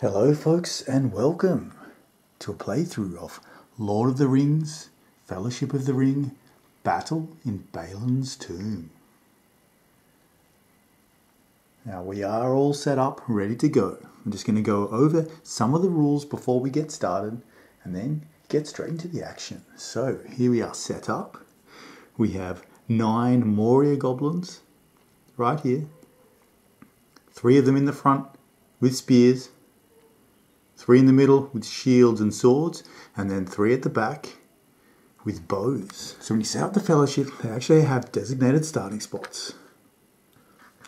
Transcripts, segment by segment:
Hello folks and welcome to a playthrough of Lord of the Rings, Fellowship of the Ring, Battle in Balin's Tomb. Now we are all set up, ready to go. I'm just going to go over some of the rules before we get started and then get straight into the action. So here we are set up. We have 9 Moria goblins right here. 3 of them in the front with spears. 3 in the middle with shields and swords, and then 3 at the back with bows. So when you set up the Fellowship, they actually have designated starting spots.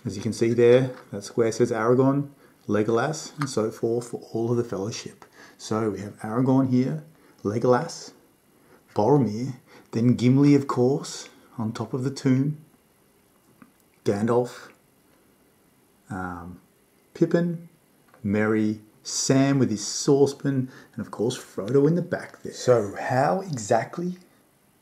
As you can see there, that square says Aragorn, Legolas, and so forth for all of the Fellowship. So we have Aragorn here, Legolas, Boromir, then Gimli of course, on top of the tomb, Gandalf, Pippin, Merry, Sam with his saucepan, and of course Frodo in the back there. So how exactly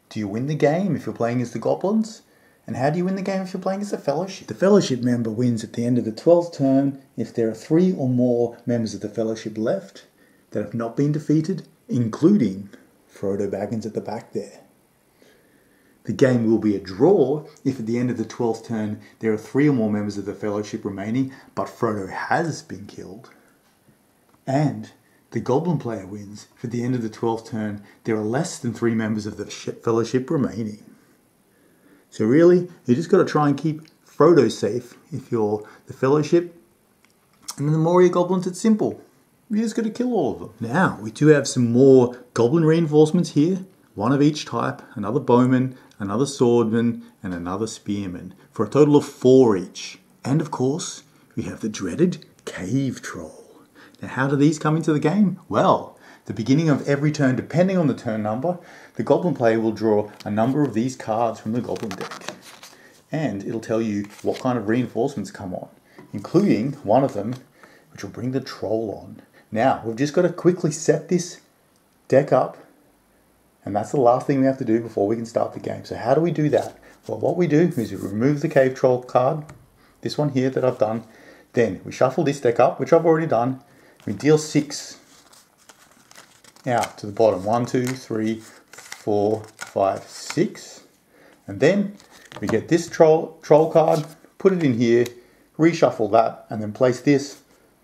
do you win the game if you're playing as the goblins? And how do you win the game if you're playing as the Fellowship? The Fellowship member wins at the end of the 12th turn if there are 3 or more members of the Fellowship left that have not been defeated, including Frodo Baggins at the back there. The game will be a draw if at the end of the 12th turn there are 3 or more members of the Fellowship remaining, but Frodo has been killed. And the Goblin player wins if at the end of the 12th turn there are less than 3 members of the Fellowship remaining. So really, you just got to try and keep Frodo safe if you're the Fellowship. And then the Moria Goblins, it's simple. You just got to kill all of them. Now, we do have some more Goblin reinforcements here. 1 of each type, another bowman, another swordman, and another spearman, for a total of 4 each. And of course, we have the dreaded cave troll. Now, how do these come into the game? Well, the beginning of every turn, depending on the turn number, the Goblin player will draw a number of these cards from the Goblin deck. And it'll tell you what kind of reinforcements come on, including one of them, which will bring the troll on. Now, we've just got to quickly set this deck up, and that's the last thing we have to do before we can start the game. So how do we do that? Well, what we do is we remove the cave troll card, this one here that I've done. Then we shuffle this deck up, which I've already done. We deal 6 out to the bottom. 1, 2, 3, 4, 5, 6. And then we get this troll card, put it in here, reshuffle that, and then place this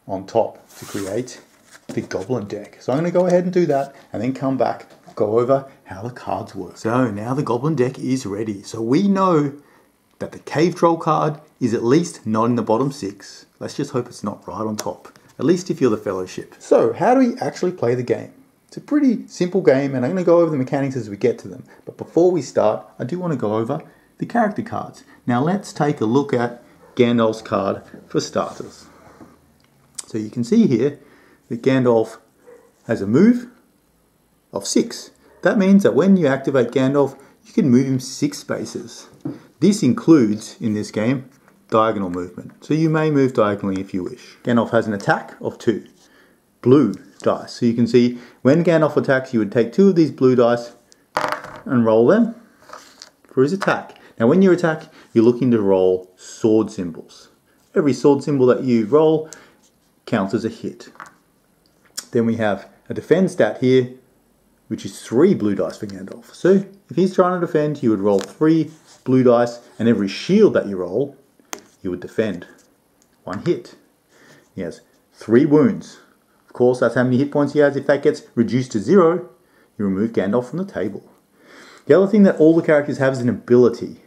on top to create the Goblin deck. So I'm going to go ahead and do that, and then come back, go over how the cards work. So now the Goblin deck is ready. So we know that the cave troll card is at least not in the bottom 6. Let's just hope it's not right on top. At least if you're the Fellowship. So how do we actually play the game? It's a pretty simple game, and I'm going to go over the mechanics as we get to them. But before we start, I do want to go over the character cards. Now let's take a look at Gandalf's card for starters. So you can see here that Gandalf has a move of 6. That means that when you activate Gandalf, you can move him 6 spaces. This includes, in this game, diagonal movement. So you may move diagonally if you wish. Gandalf has an attack of 2. Blue dice. So you can see when Gandalf attacks, you would take 2 of these blue dice and roll them for his attack. Now when you attack, you're looking to roll sword symbols. Every sword symbol that you roll counts as a hit. Then we have a defend stat here, which is 3 blue dice for Gandalf. So if he's trying to defend, you would roll 3 blue dice, and every shield that you roll, you would defend 1 hit. He has 3 wounds. Of course, that's how many hit points he has. If that gets reduced to 0, you remove Gandalf from the table. The other thing that all the characters have is an ability.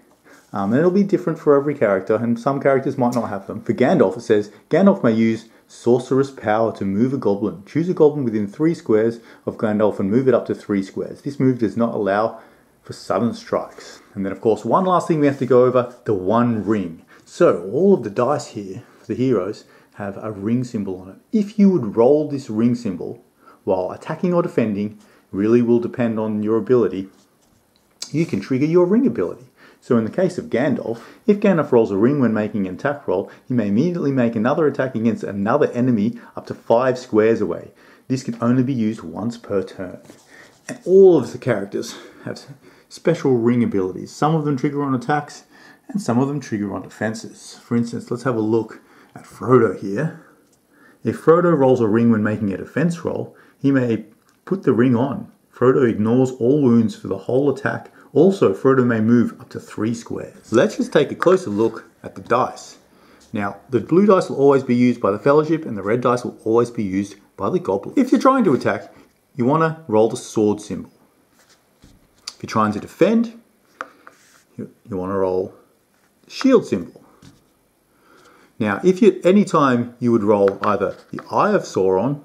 And it'll be different for every character, and some characters might not have them. For Gandalf, it says, Gandalf may use Sorcerer's Power to move a goblin. Choose a goblin within 3 squares of Gandalf and move it up to 3 squares. This move does not allow for sudden strikes. And then, of course, one last thing we have to go over, the One Ring. So all of the dice here, for the heroes, have a ring symbol on it. If you would roll this ring symbol while attacking or defending, really will depend on your ability, you can trigger your ring ability. So in the case of Gandalf, if Gandalf rolls a ring when making an attack roll, he may immediately make another attack against another enemy up to 5 squares away. This can only be used once per turn. And all of the characters have special ring abilities. Some of them trigger on attacks, and some of them trigger on defenses. For instance, let's have a look at Frodo here. If Frodo rolls a ring when making a defense roll, he may put the ring on. Frodo ignores all wounds for the whole attack. Also, Frodo may move up to 3 squares. Let's just take a closer look at the dice. Now, the blue dice will always be used by the Fellowship and the red dice will always be used by the Goblins. If you're trying to attack, you want to roll the sword symbol. If you're trying to defend, you want to roll the shield symbol. Now, if you, any time you would roll either the Eye of Sauron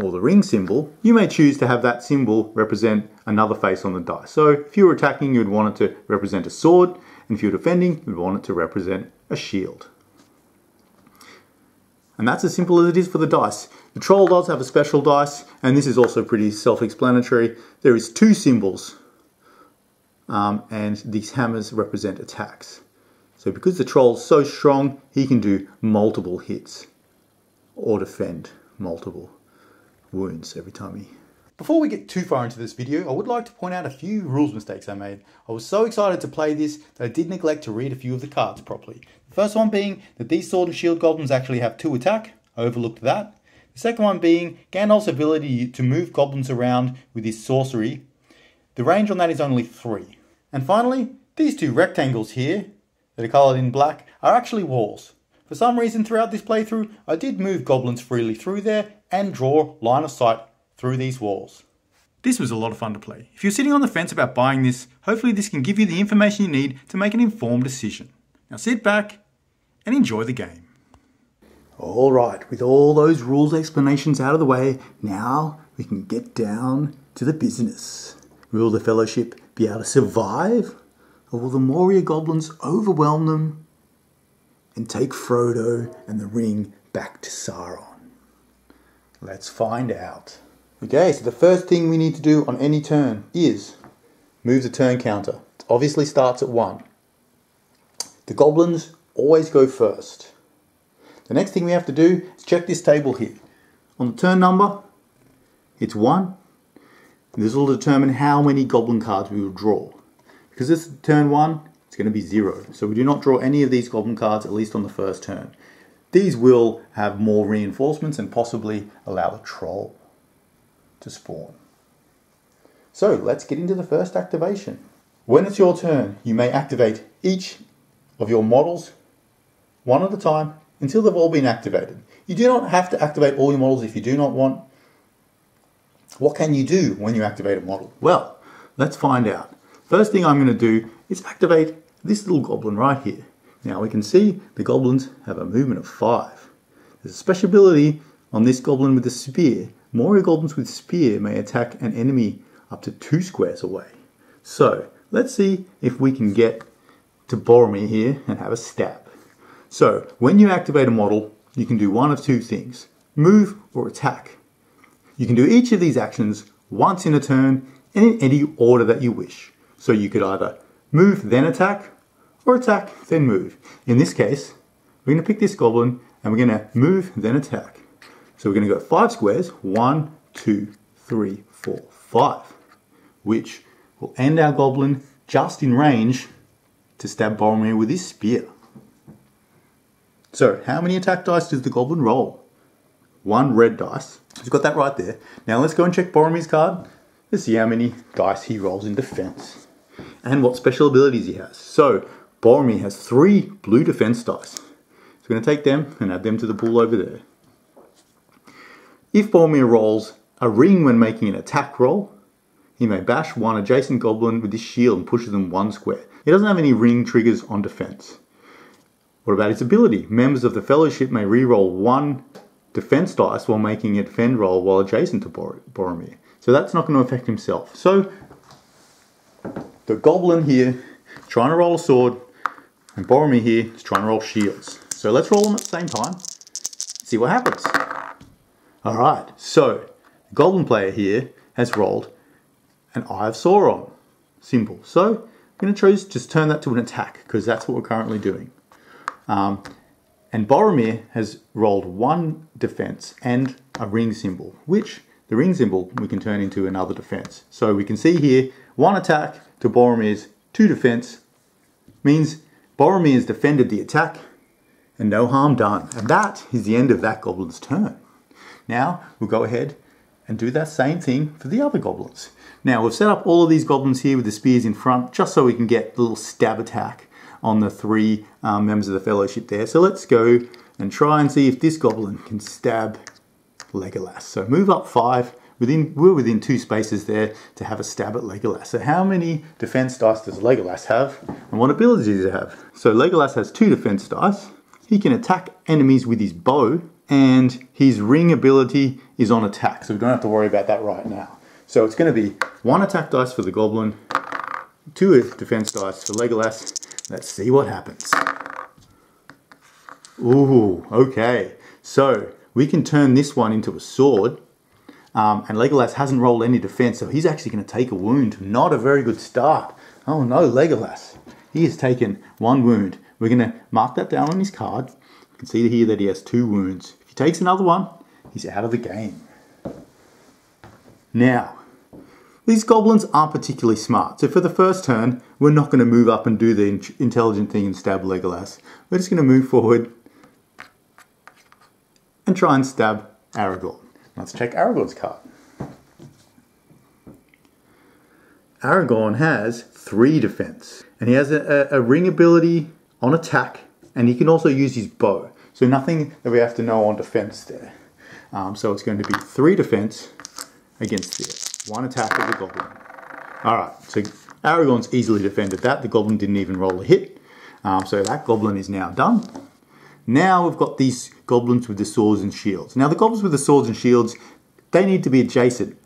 or the ring symbol, you may choose to have that symbol represent another face on the dice. So if you were attacking, you would want it to represent a sword, and if you're defending, you would want it to represent a shield. And that's as simple as it is for the dice. The troll does have a special dice, and this is also pretty self-explanatory. There is 2 symbols, and these hammers represent attacks. So because the troll's so strong, he can do multiple hits or defend multiple wounds every time he... Before we get too far into this video, I would like to point out a few rules mistakes I made. I was so excited to play this that I did neglect to read a few of the cards properly. The first one being that these sword and shield goblins actually have 2 attack. I overlooked that. The second one being Gandalf's ability to move goblins around with his sorcery. The range on that is only 3. And finally, these 2 rectangles here that are coloured in black are actually walls. For some reason throughout this playthrough, I did move goblins freely through there and draw line of sight through these walls. This was a lot of fun to play. If you're sitting on the fence about buying this, hopefully this can give you the information you need to make an informed decision. Now sit back and enjoy the game. Alright, with all those rules explanations out of the way, now we can get down to the business. Will the Fellowship be able to survive? Or will the Moria goblins overwhelm them and take Frodo and the ring back to Sauron? Let's find out. Okay, so the first thing we need to do on any turn is move the turn counter. It obviously starts at 1. The goblins always go first. The next thing we have to do is check this table here. On the turn number, it's 1. This will determine how many goblin cards we will draw. Because this is turn 1, it's going to be 0. So we do not draw any of these goblin cards, at least on the first turn. These will have more reinforcements and possibly allow a troll to spawn. So let's get into the first activation. When it's your turn, you may activate each of your models one at a time until they've all been activated. You do not have to activate all your models if you do not want. What can you do when you activate a model? Well, let's find out. First thing I'm going to do is activate this little goblin right here. Now we can see the goblins have a movement of 5. There's a special ability on this goblin with the spear. Moria goblins with spear may attack an enemy up to 2 squares away. So let's see if we can get to Boromir here and have a stab. So when you activate a model, you can do one of 2 things: move or attack. You can do each of these actions once in a turn and in any order that you wish. So you could either move then attack, or attack then move. In this case, we're going to pick this goblin and we're going to move then attack. So we're going to go 5 squares, 1, 2, 3, 4, 5, which will end our goblin just in range to stab Boromir with his spear. So how many attack dice does the goblin roll? 1 red dice. He's got that right there. Now let's go and check Boromir's card. Let's see how many dice he rolls in defense and what special abilities he has. So Boromir has 3 blue defense dice. So we're going to take them and add them to the pool over there. If Boromir rolls a ring when making an attack roll, he may bash one adjacent goblin with his shield and pushes them 1 square. He doesn't have any ring triggers on defense. What about his ability? Members of the Fellowship may re-roll 1 defense dice while making a defend roll while adjacent to Boromir. So that's not going to affect himself. So the goblin here is trying to roll a sword, and Boromir here is trying to roll shields. So let's roll them at the same time, see what happens. Alright, so the goblin player here has rolled an Eye of Sauron symbol. So I'm going to just turn that to an attack, because that's what we're currently doing. And Boromir has rolled 1 defense and a ring symbol, which the ring symbol we can turn into another defense. So we can see here 1 attack to Boromir's 2 defense means Boromir has defended the attack and no harm done. And that is the end of that goblin's turn. Now we'll go ahead and do that same thing for the other goblins. Now we've set up all of these goblins here with the spears in front just so we can get the little stab attack on the three members of the fellowship there. So let's go and try and see if this goblin can stab Legolas. So move up 5. We're within 2 spaces there to have a stab at Legolas. So how many defense dice does Legolas have? And what abilities does he have? So Legolas has 2 defense dice. He can attack enemies with his bow, and his ring ability is on attack. So we don't have to worry about that right now. So it's going to be 1 attack dice for the goblin, 2 defense dice for Legolas. Let's see what happens. Ooh, okay. So we can turn this one into a sword. And Legolas hasn't rolled any defense, so he's actually going to take a wound. Not a very good start. Oh no, Legolas. He has taken 1 wound. We're going to mark that down on his card. You can see here that he has 2 wounds. If he takes another one, he's out of the game. Now, these goblins aren't particularly smart. So for the first turn, we're not going to move up and do the intelligent thing and stab Legolas. We're just going to move forward and try and stab Aragorn. Let's check Aragorn's card. Aragorn has 3 defense, and he has a ring ability on attack, and he can also use his bow. So nothing that we have to know on defense there. So it's going to be 3 defense against this. 1 attack of the goblin. Alright, so Aragorn's easily defended that. The goblin didn't even roll a hit. So that goblin is now done. Now we've got these goblins with the swords and shields. Now the goblins with the swords and shields, they need to be adjacent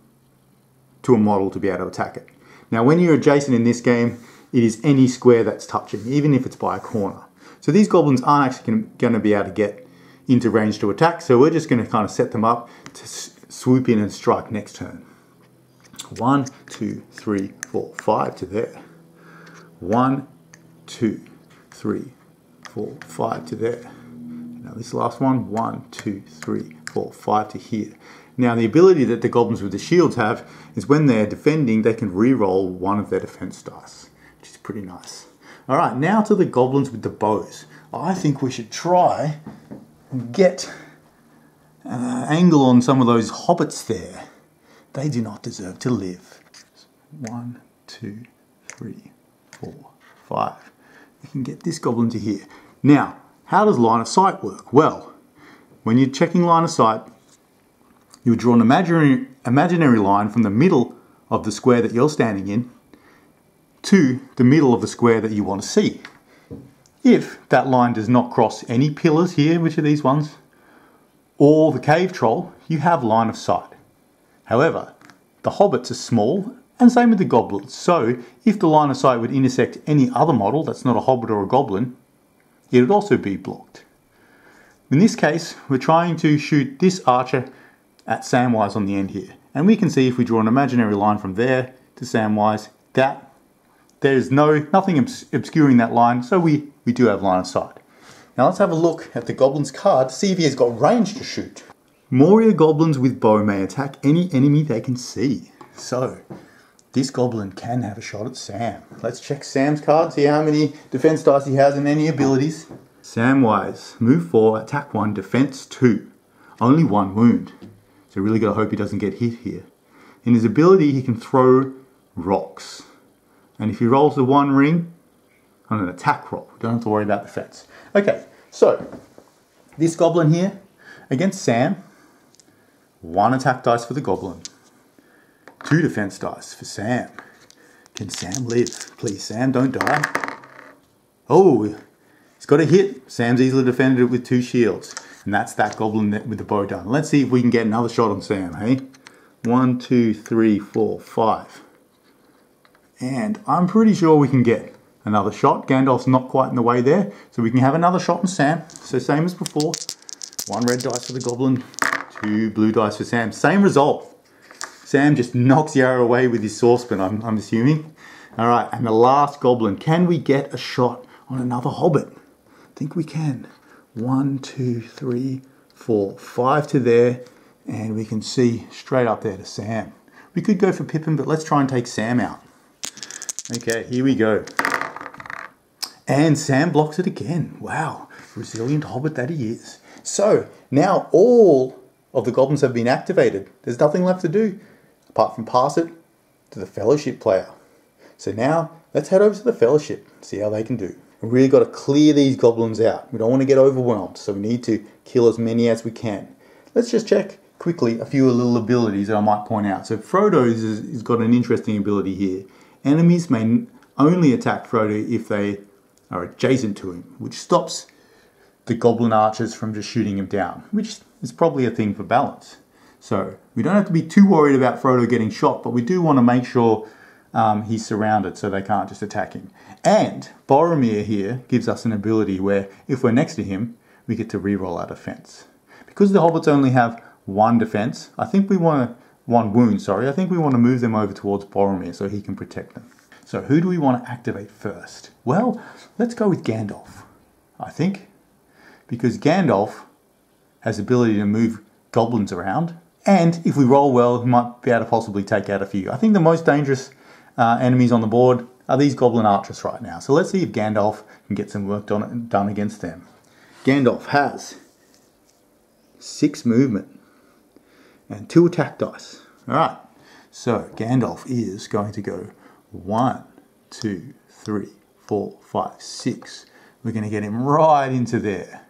to a model to be able to attack it. Now when you're adjacent in this game, it is any square that's touching, even if it's by a corner. So these goblins aren't actually going to be able to get into range to attack, so we're just going to kind of set them up to swoop in and strike next turn. 1, 2, 3, 4, 5 to there. 1, 2, 3, 4, 5 to there. Now this last one, 1, 2, 3, 4, 5 to here. Now the ability that the goblins with the shields have is when they're defending, they can re-roll 1 of their defense dice, which is pretty nice. Alright, now to the goblins with the bows. I think we should try and get an angle on some of those hobbits there. They do not deserve to live. 1, 2, 3, 4, 5. We can get this goblin to here. Now, how does line of sight work? Well, when you're checking line of sight, you would draw an imaginary line from the middle of the square that you're standing in to the middle of the square that you want to see. If that line does not cross any pillars here, which are these ones, or the cave troll, you have line of sight. However, the hobbits are small, and same with the goblins. So, if the line of sight would intersect any other model that's not a hobbit or a goblin, it would also be blocked. In this case, we're trying to shoot this archer at Samwise on the end here. And we can see if we draw an imaginary line from there to Samwise, that there's nothing obscuring that line, so we do have line of sight. Now let's have a look at the goblin's card to see if he has got range to shoot. Moria goblins with bow may attack any enemy they can see. So, this goblin can have a shot at Sam. Let's check Sam's card, see how many defense dice he has and any abilities. Samwise, move 4, attack 1, defense 2. Only 1 wound. So really got to hope he doesn't get hit here. In his ability, he can throw rocks. And if he rolls the 1 ring on an attack roll, we don't have to worry about defense. Okay, so this goblin here against Sam, 1 attack dice for the goblin. 2 defense dice for Sam. Can Sam live? Please, Sam, don't die. Oh, he's got a hit. Sam's easily defended it with 2 shields. And that's that goblin with the bow done. Let's see if we can get another shot on Sam, hey? 1, 2, 3, 4, 5. And I'm pretty sure we can get another shot. Gandalf's not quite in the way there. So we can have another shot on Sam. So same as before. 1 red dice for the goblin. 2 blue dice for Sam. Same result. Sam just knocks the arrow away with his saucepan, I'm assuming. Alright, and the last goblin. Can we get a shot on another hobbit? I think we can. 1, 2, 3, 4, 5 to there. And we can see straight up there to Sam. We could go for Pippin, but let's try and take Sam out. Okay, here we go. And Sam blocks it again. Wow. Resilient hobbit that he is. So, now all of the goblins have been activated. There's nothing left to do apart from pass it to the Fellowship player. So now, let's head over to the Fellowship, see how they can do. We've really got to clear these goblins out. We don't want to get overwhelmed, so we need to kill as many as we can. Let's just check quickly a few little abilities that I might point out. So Frodo's has got an interesting ability here. Enemies may only attack Frodo if they are adjacent to him, which stops the goblin archers from just shooting him down, which is probably a thing for balance. So we don't have to be too worried about Frodo getting shot, but we do want to make sure he's surrounded so they can't just attack him. And Boromir here gives us an ability where if we're next to him, we get to reroll our defense. Because the hobbits only have one defense, I think we want to, one wound, sorry, I think we want to move them over towards Boromir so he can protect them. So who do we want to activate first? Well, let's go with Gandalf, I think. Because Gandalf has the ability to move goblins around. And if we roll well, we might be able to possibly take out a few. I think the most dangerous enemies on the board are these goblin archers right now. So let's see if Gandalf can get some work done against them. Gandalf has 6 movement and 2 attack dice. Alright, so Gandalf is going to go 1, 2, 3, 4, 5, 6. We're going to get him right into there.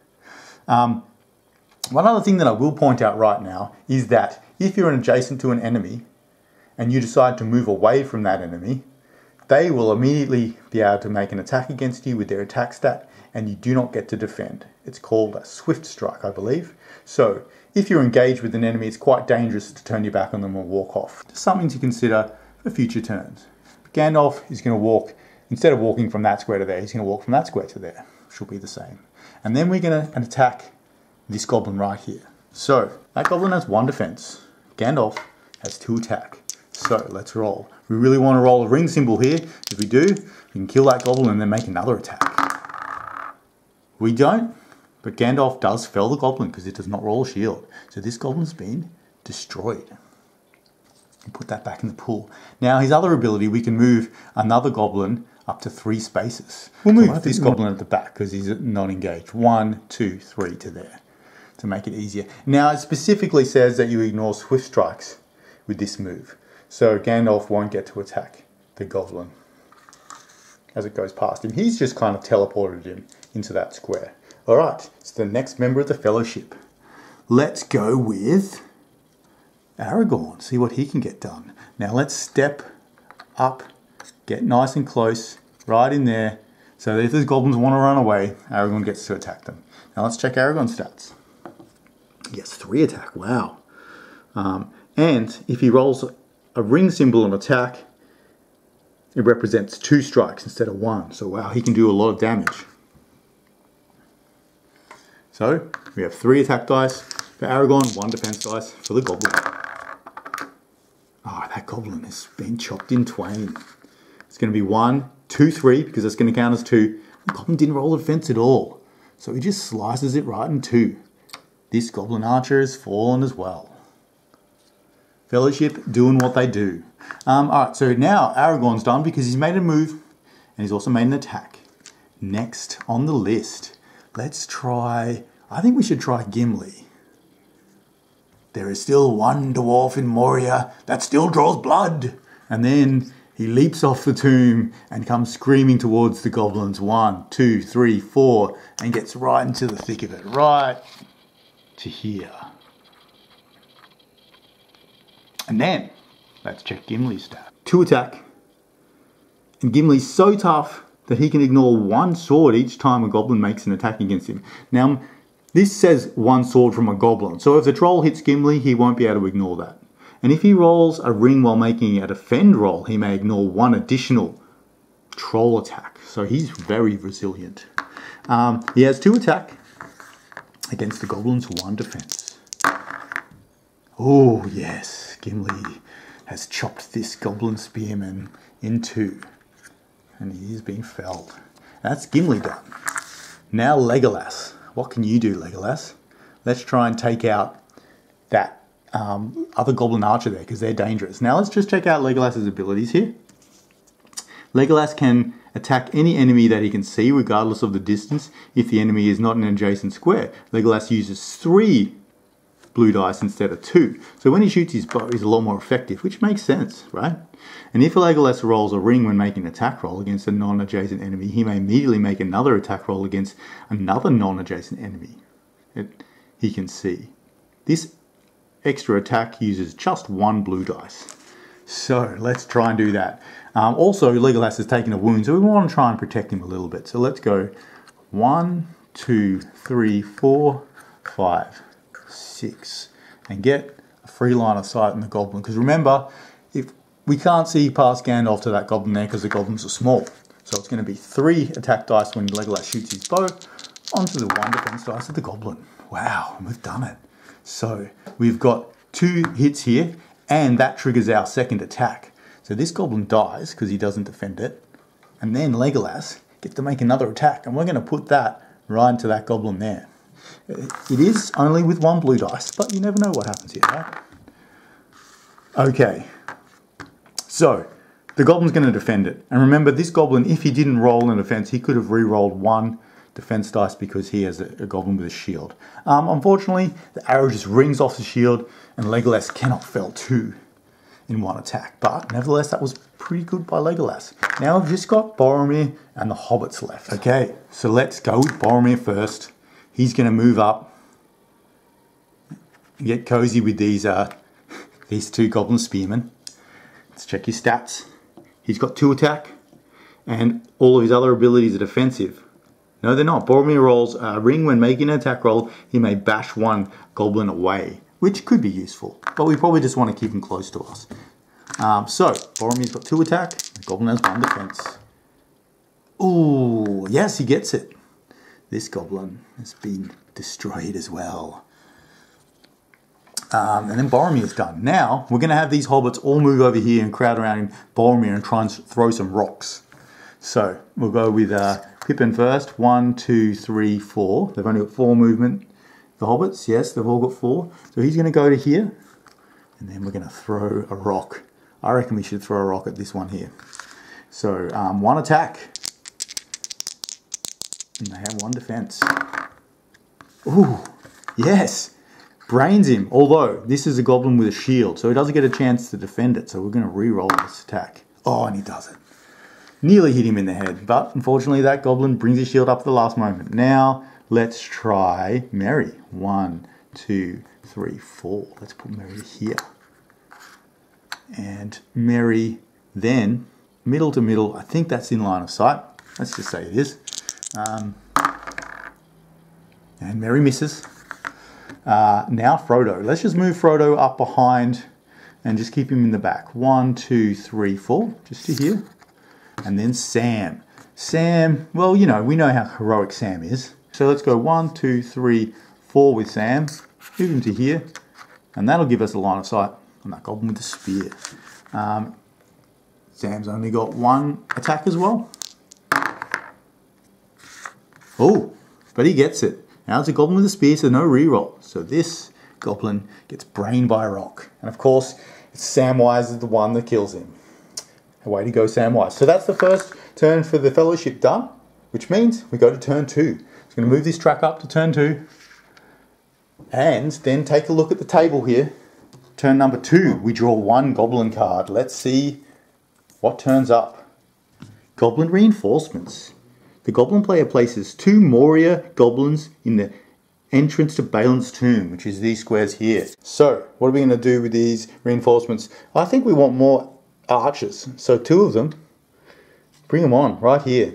One other thing that I will point out right now is that if you're adjacent to an enemy and you decide to move away from that enemy, they will immediately be able to make an attack against you with their attack stat and you do not get to defend. It's called a swift strike, I believe. So if you're engaged with an enemy, it's quite dangerous to turn your back on them or walk off. Just something to consider for future turns. But Gandalf is going to walk, instead of walking from that square to there, he's going to walk from that square to there. Should be the same. And then we're going to attack this goblin right here. So that goblin has 1 defense. Gandalf has 2 attack. So let's roll. We really want to roll a ring symbol here. If we do, we can kill that goblin and then make another attack. We don't, but Gandalf does fell the goblin because it does not roll a shield. So this goblin's been destroyed. And put that back in the pool. Now his other ability, we can move another goblin up to 3 spaces. We'll move this goblin at the back because he's not engaged. 1, 2, 3 to there to make it easier. Now it specifically says that you ignore swift strikes with this move. So Gandalf won't get to attack the goblin as it goes past him. He's just kind of teleported him into that square. Alright, it's the next member of the Fellowship. Let's go with Aragorn, see what he can get done. Now let's step up, get nice and close, right in there, so that if those goblins want to run away, Aragorn gets to attack them. Now let's check Aragorn's stats. He has 3 attack, wow. And if he rolls a ring symbol on attack, it represents 2 strikes instead of 1. So wow, he can do a lot of damage. So we have 3 attack dice for Aragorn, 1 defense dice for the goblin. Oh, that goblin has been chopped in twain. It's going to be 1, 2, 3 because that's going to count as 2. The goblin didn't roll a defense at all. So he just slices it right in 2. This goblin archer has fallen as well. Fellowship doing what they do. Alright, so now Aragorn's done because he's made a move and he's also made an attack. Next on the list, let's try, I think we should try Gimli. There is still one dwarf in Moria that still draws blood. And then he leaps off the tomb and comes screaming towards the goblins. 1, 2, 3, 4 and gets right into the thick of it. Right to here. And then, let's check Gimli's stat. 2 attack. And Gimli's so tough that he can ignore 1 sword each time a goblin makes an attack against him. Now, this says 1 sword from a goblin. So if the troll hits Gimli, he won't be able to ignore that. And if he rolls a ring while making a defend roll, he may ignore 1 additional troll attack. So he's very resilient. He has 2 attack against the goblins, 1 defense. Oh yes, Gimli has chopped this goblin spearman in 2. And he is being felled. That's Gimli done. Now Legolas. What can you do, Legolas? Let's try and take out that other goblin archer there because they're dangerous. Now let's just check out Legolas's abilities here. Legolas can attack any enemy that he can see, regardless of the distance, if the enemy is not in an adjacent square. Legolas uses 3 blue dice instead of 2. So when he shoots his bow, he's a lot more effective, which makes sense, right? And if Legolas rolls a ring when making an attack roll against a non-adjacent enemy, he may immediately make another attack roll against another non-adjacent enemy that he can see. This extra attack uses just 1 blue dice. So let's try and do that. Also, Legolas has taken a wound, so we want to try and protect him a little bit. So let's go 1, 2, 3, 4, 5, 6, and get a free line of sight on the goblin. Because remember, if we can't see past Gandalf to that goblin there because the goblins are small. So it's going to be 3 attack dice when Legolas shoots his bow onto the 1 defense dice of the goblin. Wow, we've done it. So we've got 2 hits here, and that triggers our second attack. So this goblin dies because he doesn't defend it, and then Legolas gets to make another attack, and we're going to put that right into that goblin there. It is only with 1 blue dice, but you never know what happens here, right? Okay, so the goblin's going to defend it. And remember, this goblin, if he didn't roll in defense, he could have re-rolled 1 defense dice because he has a goblin with a shield. Unfortunately, the arrow just rings off the shield, and Legolas cannot fell 2 in 1 attack. But nevertheless, that was pretty good by Legolas. Now we've just got Boromir and the hobbits left. Okay, so let's go with Boromir first. He's going to move up, get cozy with these 2 goblin spearmen. Let's check his stats. He's got 2 attack, and all of his other abilities are defensive. No, they're not. Boromir rolls a ring when making an attack roll. He may bash 1 goblin away, which could be useful, but we probably just want to keep him close to us. So Boromir's got 2 attack. The goblin has 1 defense. Ooh, yes, he gets it. This goblin has been destroyed as well. And then Boromir's done. Now, we're going to have these hobbits all move over here and crowd around Boromir and try and throw some rocks. So, we'll go with Pippin first. 1, 2, 3, 4. They've only got 4 movement. The hobbits, yes, they've all got 4. So he's going to go to here. And then we're going to throw a rock. I reckon we should throw a rock at this one here. So, 1 attack. And they have 1 defense. Ooh, yes! Brains him, although this is a goblin with a shield, so he doesn't get a chance to defend it, so we're going to re-roll this attack. Oh, and he does it. Nearly hit him in the head, but unfortunately that goblin brings his shield up at the last moment. Now, let's try Merry. 1, 2, 3, 4. Let's put Merry here. And Merry then, middle to middle, I think that's in line of sight. Let's just say it is. And Merry misses. Now Frodo. Let's just move Frodo up behind and just keep him in the back. 1, 2, 3, 4, just to here. And then Sam. Sam, well, you know, we know how heroic Sam is. So let's go 1, 2, 3, 4 with Sam. Move him to here. And that'll give us a line of sight on that goblin with the spear. Sam's only got 1 attack as well. Oh, but he gets it. Now it's a goblin with a spear, so no reroll. So this goblin gets brained by a rock. And of course, it's Samwise is the one that kills him. Way to go, Samwise. So that's the first turn for the Fellowship done, which means we go to turn 2. It's going to move this track up to turn 2. And then take a look at the table here. Turn number 2, we draw 1 goblin card. Let's see what turns up. Goblin reinforcements. The goblin player places 2 Moria goblins in the entrance to Balin's tomb, which is these squares here. So, what are we going to do with these reinforcements? I think we want more archers. So 2 of them, bring them on right here.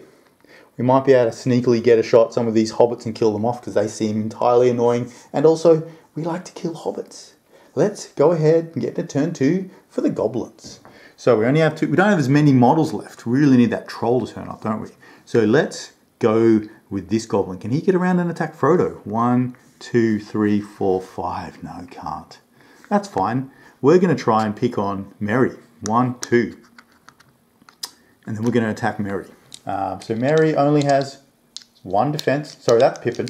We might be able to sneakily get a shot at some of these hobbits and kill them off because they seem entirely annoying. And also, we like to kill hobbits. Let's go ahead and get to turn 2 for the goblins. So we only have 2. We don't have as many models left. We really need that troll to turn up, don't we? So let's go with this goblin. Can he get around and attack Frodo? 1, 2, 3, 4, 5. No, can't. That's fine. We're going to try and pick on Merry. 1, 2. And then we're going to attack Merry. So Merry only has 1 defense. Sorry, that's Pippin.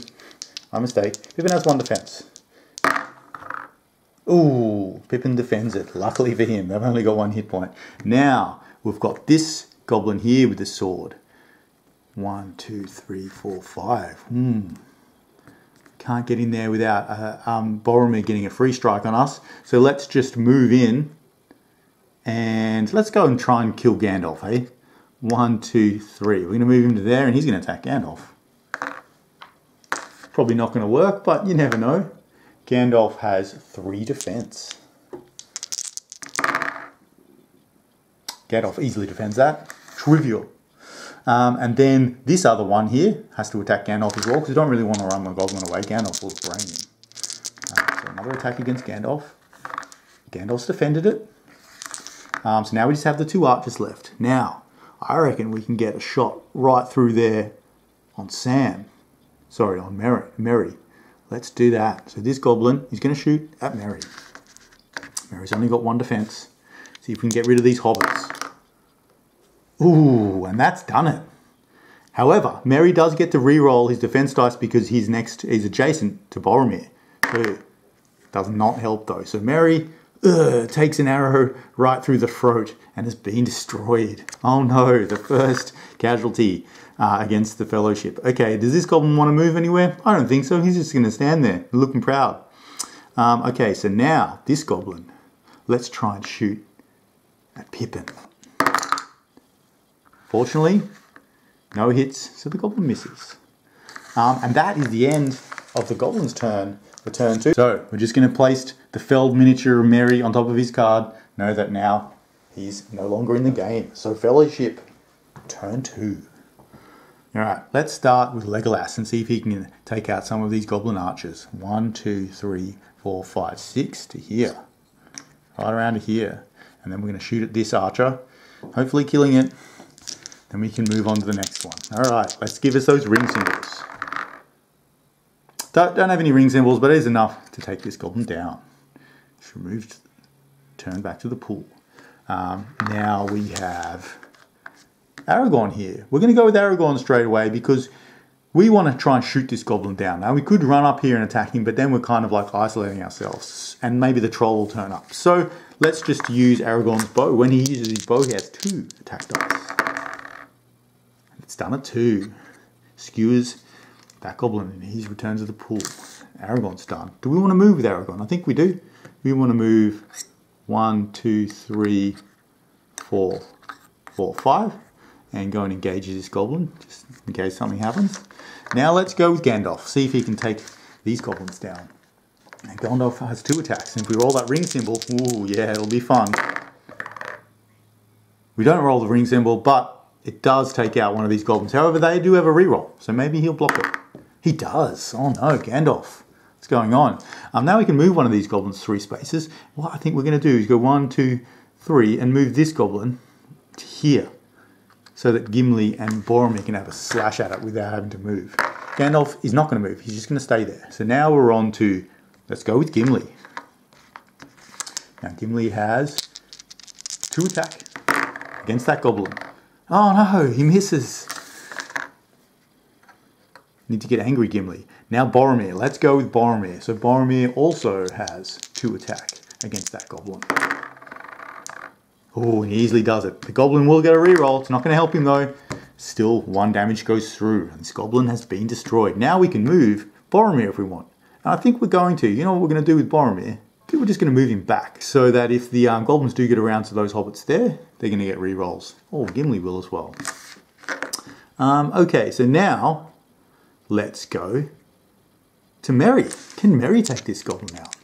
My mistake. Pippin has 1 defense. Ooh, Pippin defends it. Luckily for him, they've only got 1 hit point. Now, we've got this goblin here with the sword. 1, 2, 3, 4, 5. Can't get in there without Boromir getting a free strike on us. So let's just move in. And let's go and try and kill Gandalf, hey? 1, 2, 3. We're going to move him to there and he's going to attack Gandalf. Probably not going to work, but you never know. Gandalf has 3 defense. Gandalf easily defends that. Trivial. And then this other one here has to attack Gandalf as well, because we don't really want to run the goblin away. Gandalf will brain him. So another attack against Gandalf. Gandalf's defended it. So now we just have the 2 archers left. Now, I reckon we can get a shot right through there on Sam. Sorry, on Merry. Let's do that. So this goblin is going to shoot at Merry. Merry's only got 1 defense. See if we can get rid of these hobbits. Ooh, and that's done it. However, Merry does get to re-roll his defense dice because he's adjacent to Boromir. So, does not help though. So Merry takes an arrow right through the throat and has been destroyed. Oh no, the first casualty against the Fellowship. Okay, does this goblin want to move anywhere? I don't think so. He's just going to stand there looking proud. Okay, so now this goblin, let's try and shoot at Pippin. Fortunately, no hits, so the goblin misses. And that is the end of the goblin's turn for turn 2. So we're just going to place the felled miniature Merry on top of his card. Know that now he's no longer in the game. So Fellowship, turn 2. Alright, let's start with Legolas and see if he can take out some of these goblin archers. 1, 2, 3, 4, 5, 6 to here. Right around to here. And then we're going to shoot at this archer, hopefully killing it. Then we can move on to the next one. Alright, let's give us those ring symbols. Don't have any ring symbols, but it is enough to take this goblin down. Just remove, turn back to the pool. Now we have Aragorn here. We're going to go with Aragorn straight away because we want to try and shoot this goblin down. Now we could run up here and attack him, but then we're kind of like isolating ourselves. And maybe the troll will turn up. So let's just use Aragorn's bow. When he uses his bow, he has 2 attack dice. It's done at 2. Skewers that goblin and he returns to the pool. Aragorn's done. Do we want to move with Aragorn? I think we do. We want to move 1, 2, 3, 4, 5 and go and engage this goblin just in case something happens. Now let's go with Gandalf. See if he can take these goblins down. And Gandalf has 2 attacks. And if we roll that ring symbol, ooh, yeah, it'll be fun. We don't roll the ring symbol, but it does take out one of these goblins. However, they do have a reroll, so maybe he'll block it. He does. Oh no, Gandalf. What's going on? Now we can move one of these goblins 3 spaces. What I think we're going to do is go 1, 2, 3 and move this goblin to here so that Gimli and Boromir can have a slash at it without having to move. Gandalf is not going to move. He's just going to stay there. So now we're on to, let's go with Gimli. Now Gimli has 2 attack against that goblin. Oh no, he misses. Need to get angry, Gimli. Now Boromir. Let's go with Boromir. So Boromir also has 2 attack against that goblin. Oh, and he easily does it. The goblin will get a reroll. It's not going to help him though. Still, 1 damage goes through. And this goblin has been destroyed. Now we can move Boromir if we want. And I think we're going to. You know what we're going to do with Boromir? I think we're just going to move him back so that if the goblins do get around to those hobbits there, they're going to get rerolls. Oh, Gimli will as well. Okay, so now let's go to Merry. Can Merry take this goblin out?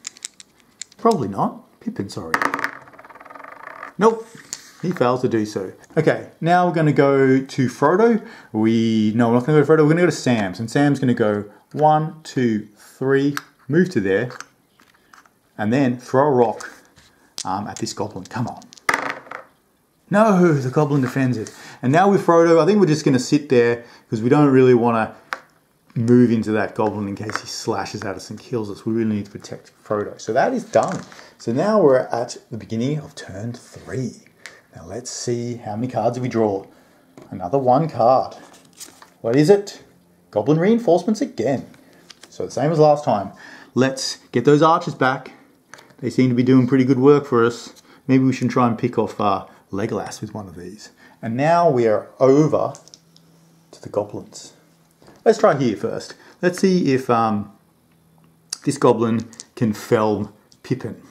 Probably not. Pippin, sorry. Nope, he fails to do so. Okay, now we're going to go to Frodo. No, we're not going to go to Frodo. We're going to go to Sam's. And Sam's going to go 1, 2, 3, move to there. And then throw a rock at this goblin. Come on. No, the goblin defends it. And now with Frodo, I think we're just going to sit there because we don't really want to move into that goblin in case he slashes at us and kills us. We really need to protect Frodo. So that is done. So now we're at the beginning of turn 3. Now let's see how many cards have we drawn. Another 1 card. What is it? Goblin reinforcements again. So the same as last time. Let's get those archers back. They seem to be doing pretty good work for us. Maybe we should try and pick off Legolas with one of these. And now we are over to the goblins. Let's try here first. Let's see if this goblin can fell Pippin.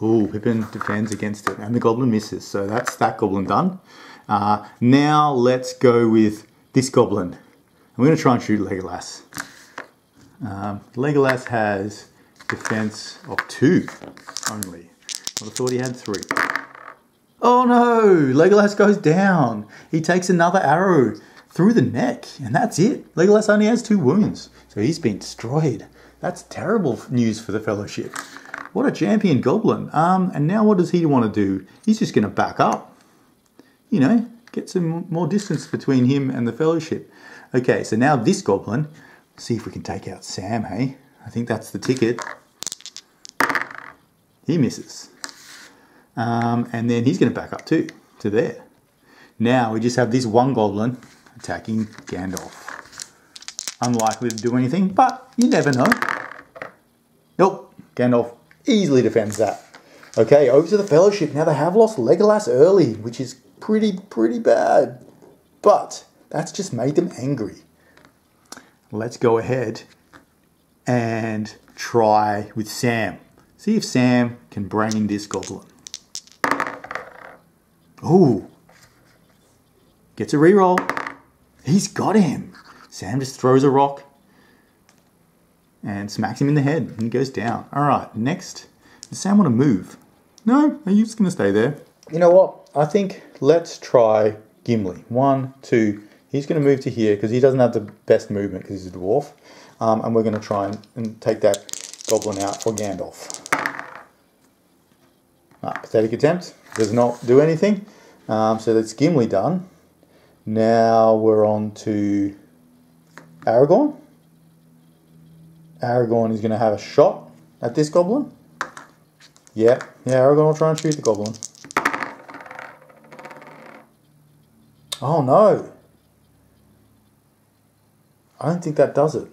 Ooh, Pippin defends against it, and the goblin misses. So that's that goblin done. Now let's go with this goblin. I'm going to try and shoot Legolas. Legolas has defense of 2 only. I thought he had 3. Oh no! Legolas goes down. He takes another arrow through the neck, and that's it. Legolas only has 2 wounds, so he's been destroyed. That's terrible news for the Fellowship. What a champion goblin. And now what does he want to do? He's just going to back up. You know, get some more distance between him and the Fellowship. Okay, so now this goblin, see if we can take out Sam, hey? I think that's the ticket. He misses. And then he's going to back up too, to there. Now we just have this one goblin attacking Gandalf. Unlikely to do anything, but you never know. Nope, Gandalf easily defends that. Okay, over to the Fellowship. Now they have lost Legolas early, which is pretty bad. But that's just made them angry. Let's go ahead and try with Sam. See if Sam can brain this goblin. Ooh. Gets a reroll. He's got him. Sam just throws a rock and smacks him in the head, and he goes down. Alright, next. Does Sam want to move? No, are you just going to stay there? You know what? I think let's try Gimli. 1, 2. He's going to move to here because he doesn't have the best movement because he's a dwarf. And we're going to try and take that goblin out for Gandalf. Pathetic attempt. Does not do anything. So that's Gimli done. Now we're on to Aragorn. Aragorn is going to have a shot at this goblin. Yeah, Aragorn will try and shoot the goblin. Oh no. I don't think that does it.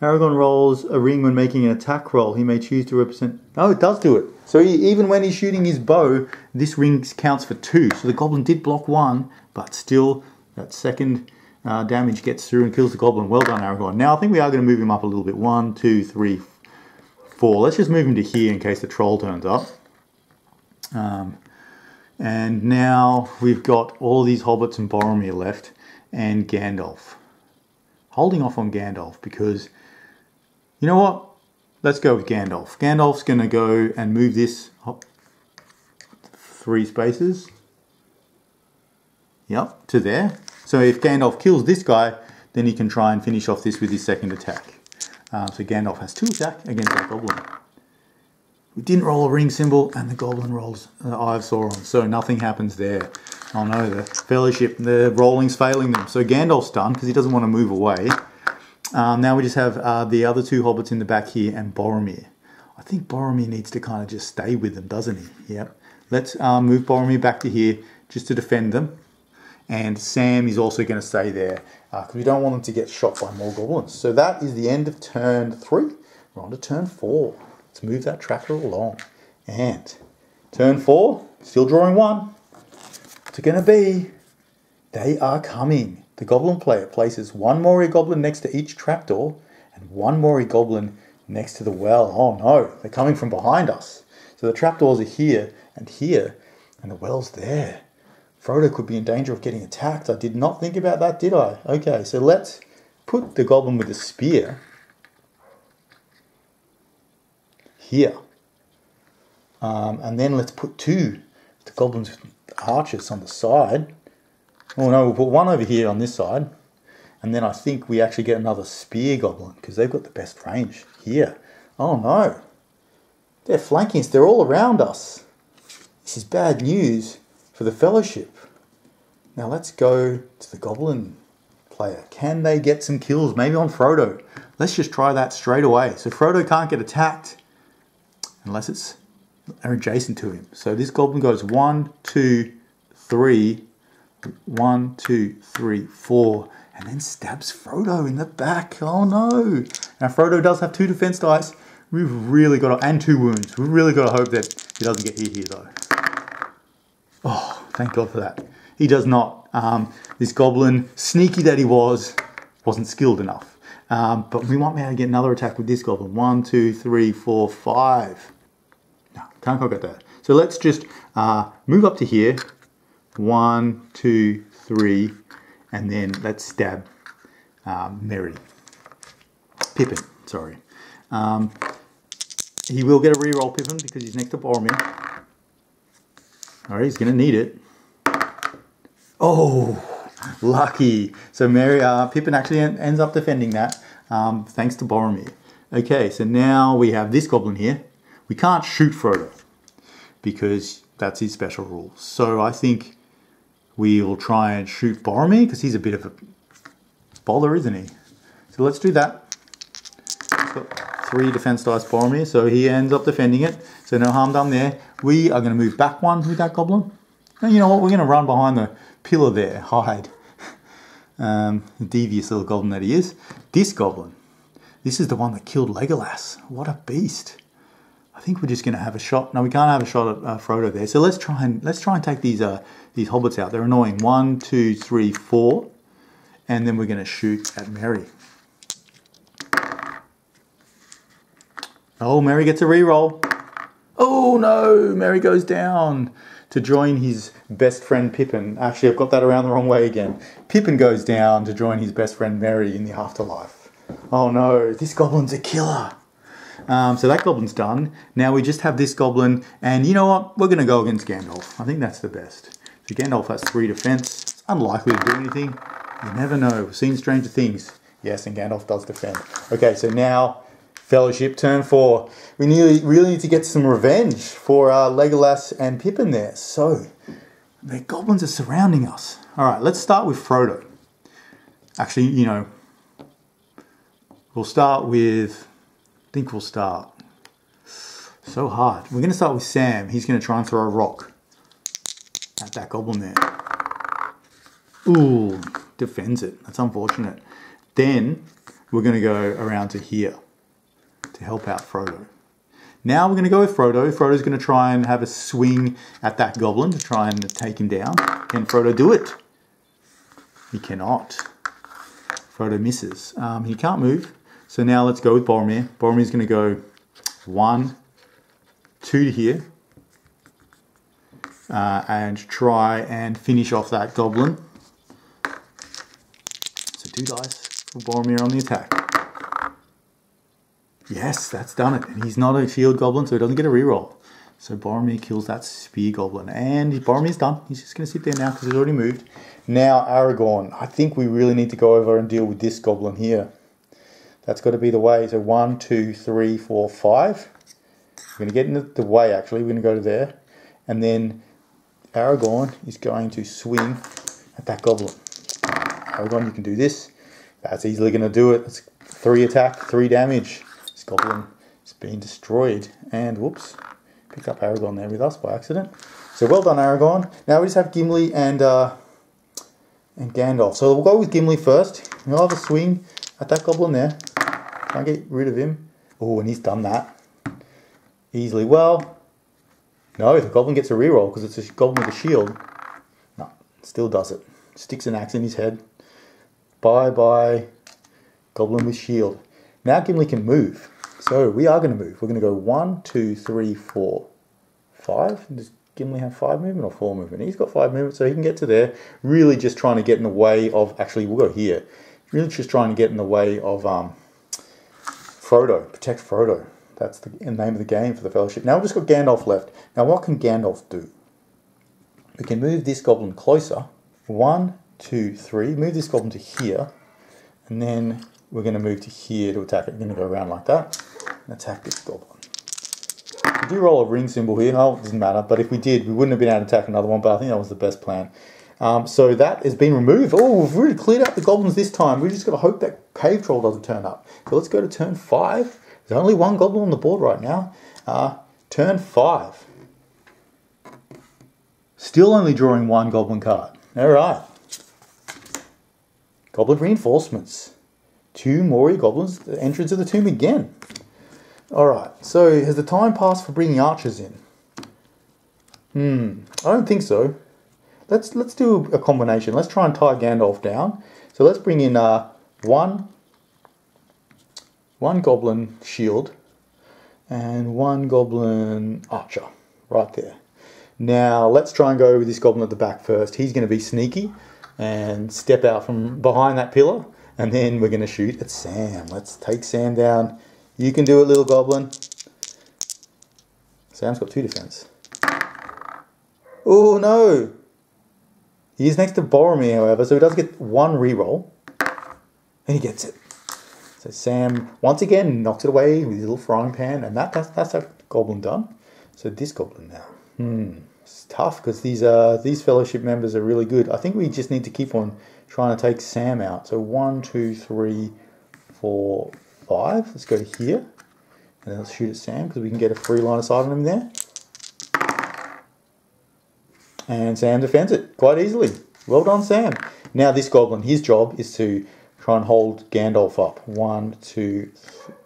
Aragorn rolls a ring when making an attack roll. He may choose to represent... Oh, it does do it. So even when he's shooting his bow, this ring counts for 2. So the goblin did block 1, but still that second damage gets through and kills the goblin. Well done, Aragorn. Now I think we are going to move him up a little bit. 1, 2, 3, 4. Let's just move him to here in case the troll turns up. And now we've got all these hobbits and Boromir left and Gandalf. Holding off on Gandalf because... You know what? Let's go with Gandalf. Gandalf's going to go and move this 3 spaces. Yep, to there. So if Gandalf kills this guy, then he can try and finish off this with his second attack. So Gandalf has 2 attack against that goblin. We didn't roll a ring symbol, and the goblin rolls Eye of Sauron, so nothing happens there. Oh no, the Fellowship, the rolling's failing them. So Gandalf's done because he doesn't want to move away. Now we just have the other 2 hobbits in the back here and Boromir. I think Boromir needs to kind of just stay with them, doesn't he? Yep. Let's move Boromir back to here just to defend them. And Sam is also going to stay there because we don't want them to get shot by more goblins. So that is the end of turn 3. We're on to turn 4. Let's move that tracker along. And turn 4, still drawing 1. What's it going to be? They are coming. The goblin player places 1 Moria goblin next to each trapdoor and 1 Moria goblin next to the well. Oh no, they're coming from behind us. So the trapdoors are here, and the well's there. Frodo could be in danger of getting attacked. I did not think about that, did I? Okay, so let's put the goblin with the spear here. And then let's put 2 the goblins with archers on the side. Oh no, we'll put 1 over here on this side. And then I think we actually get another spear goblin because they've got the best range here. Oh no. They're flanking us. They're all around us. This is bad news for the Fellowship. Now let's go to the goblin player. Can they get some kills? Maybe on Frodo. Let's just try that straight away. So Frodo can't get attacked unless it's adjacent to him. So this goblin goes 1, 2, 3... 1, 2, 3, 4, and then stabs Frodo in the back. Oh no! Now Frodo does have 2 defense dice. We've really got to, and 2 wounds. We've really got to hope that he doesn't get hit here though. Thank God for that. He does not. This goblin, sneaky that he was, wasn't skilled enough. But we might be able to get another attack with this goblin. 1, 2, 3, 4, 5. No, can't quite get that. So let's just move up to here. 1, 2, 3, and then let's stab Pippin, sorry. He will get a reroll, Pippin, because he's next to Boromir. Alright, he's going to need it. Oh, lucky. So Pippin actually ends up defending that, thanks to Boromir. Okay, so now we have this goblin here. We can't shoot Frodo, because that's his special rule. So I think we will try and shoot Boromir, because he's a bit of a bother, isn't he? So let's do that. He's got 3 defense dice Boromir, so he ends up defending it. So no harm done there. We are going to move back 1 with that goblin. And you know what? We're going to run behind the pillar there, hide. Devious little goblin that he is. This goblin. This is the one that killed Legolas. What a beast. I think we're just going to have a shot. No, we can't have a shot at Frodo there. So let's try and take these hobbits out. They're annoying. 1, 2, 3, 4. And then we're going to shoot at Merry. Oh, Merry gets a reroll. Oh no, Merry goes down to join his best friend Pippin. Actually, I've got that around the wrong way again. Pippin goes down to join his best friend Merry in the afterlife. Oh no, this goblin's a killer. So that goblin's done. Now we just have this goblin, and you know what? We're going to go against Gandalf. I think that's the best. So Gandalf has 3 defense. It's unlikely to do anything. You never know. We've seen stranger things. Yes, and Gandalf does defend. Okay, so now Fellowship, turn 4. We really need to get some revenge for Legolas and Pippin there. So, the goblins are surrounding us. Alright, let's start with Frodo. Actually, you know, we'll start with... I think we'll start... So hard. We're going to start with Sam. He's going to try and throw a rock at that goblin there. Ooh, defends it. That's unfortunate. Then, we're going to go around to here to help out Frodo. Now we're going to go with Frodo. Frodo's going to try and have a swing at that goblin to try and take him down. Can Frodo do it? He cannot. Frodo misses. He can't move. So now let's go with Boromir. Boromir's going to go 1, 2 to here. And try and finish off that goblin. So 2 dice for Boromir on the attack. Yes, that's done it. And he's not a shield goblin, so he doesn't get a reroll. So Boromir kills that spear goblin. And Boromir's done. He's just going to sit there now because he's already moved. Now Aragorn. I think we really need to go over and deal with this goblin here. That's got to be the way. So 1, 2, 3, 4, 5. We're going to get in the way, actually. We're going to go to there. And then Aragorn is going to swing at that goblin. Aragorn, you can do this. That's easily going to do it. It's 3 attack, 3 damage. This goblin is being destroyed. And whoops, picked up Aragorn there with us by accident. So well done, Aragorn. Now we just have Gimli and Gandalf. So we'll go with Gimli first. We'll have a swing at that goblin there. Try and get rid of him. Oh, and he's done that easily. Well, no, the goblin gets a reroll because it's a goblin with a shield. No, still does it. Sticks an axe in his head. Bye-bye, goblin with shield. Now Gimli can move. So we are going to move. We're going to go 1, 2, 3, 4, 5. Does Gimli have 5 movement or 4 movement? He's got 5 movement, so he can get to there. Really just trying to get in the way of... Actually, we'll go here. Really just trying to get in the way of Frodo. Protect Frodo. That's the name of the game for the Fellowship. Now we've just got Gandalf left. Now what can Gandalf do? We can move this goblin closer. 1, 2, 3. Move this goblin to here. And then we're going to move to here to attack it. We're going to go around like that and attack this goblin. We do roll a ring symbol here. Oh, it doesn't matter. But if we did, we wouldn't have been able to attack another one. But I think that was the best plan. So that has been removed. Oh, we've really cleared out the goblins this time. We've just got to hope that cave troll doesn't turn up. So let's go to turn 5. There's only 1 goblin on the board right now. Turn 5. Still only drawing 1 goblin card. Alright. Goblin reinforcements. 2 Moria goblins, the entrance of the tomb again. Alright, so has the time passed for bringing archers in? I don't think so. let's do a combination. Let's try and tie Gandalf down. So let's bring in one goblin shield and one goblin archer right there. Now let's try and go with this goblin at the back first. He's going to be sneaky and step out from behind that pillar, and then we're going to shoot at Sam. Let's take Sam down. You can do it, little goblin. Sam's got 2 defense. Oh no! He's next to Boromir, however, so he does get 1 reroll. And he gets it. So Sam, once again, knocks it away with his little frying pan, and that's that goblin done. So this goblin now. It's tough, because these fellowship members are really good. I think we just need to keep on trying to take Sam out. So 1, 2, 3, 4, 5. Let's go to here. And let's shoot at Sam, because we can get a free line of sight on him there. And Sam defends it quite easily. Well done, Sam. Now this goblin, his job is to try and hold Gandalf up. 1, 2,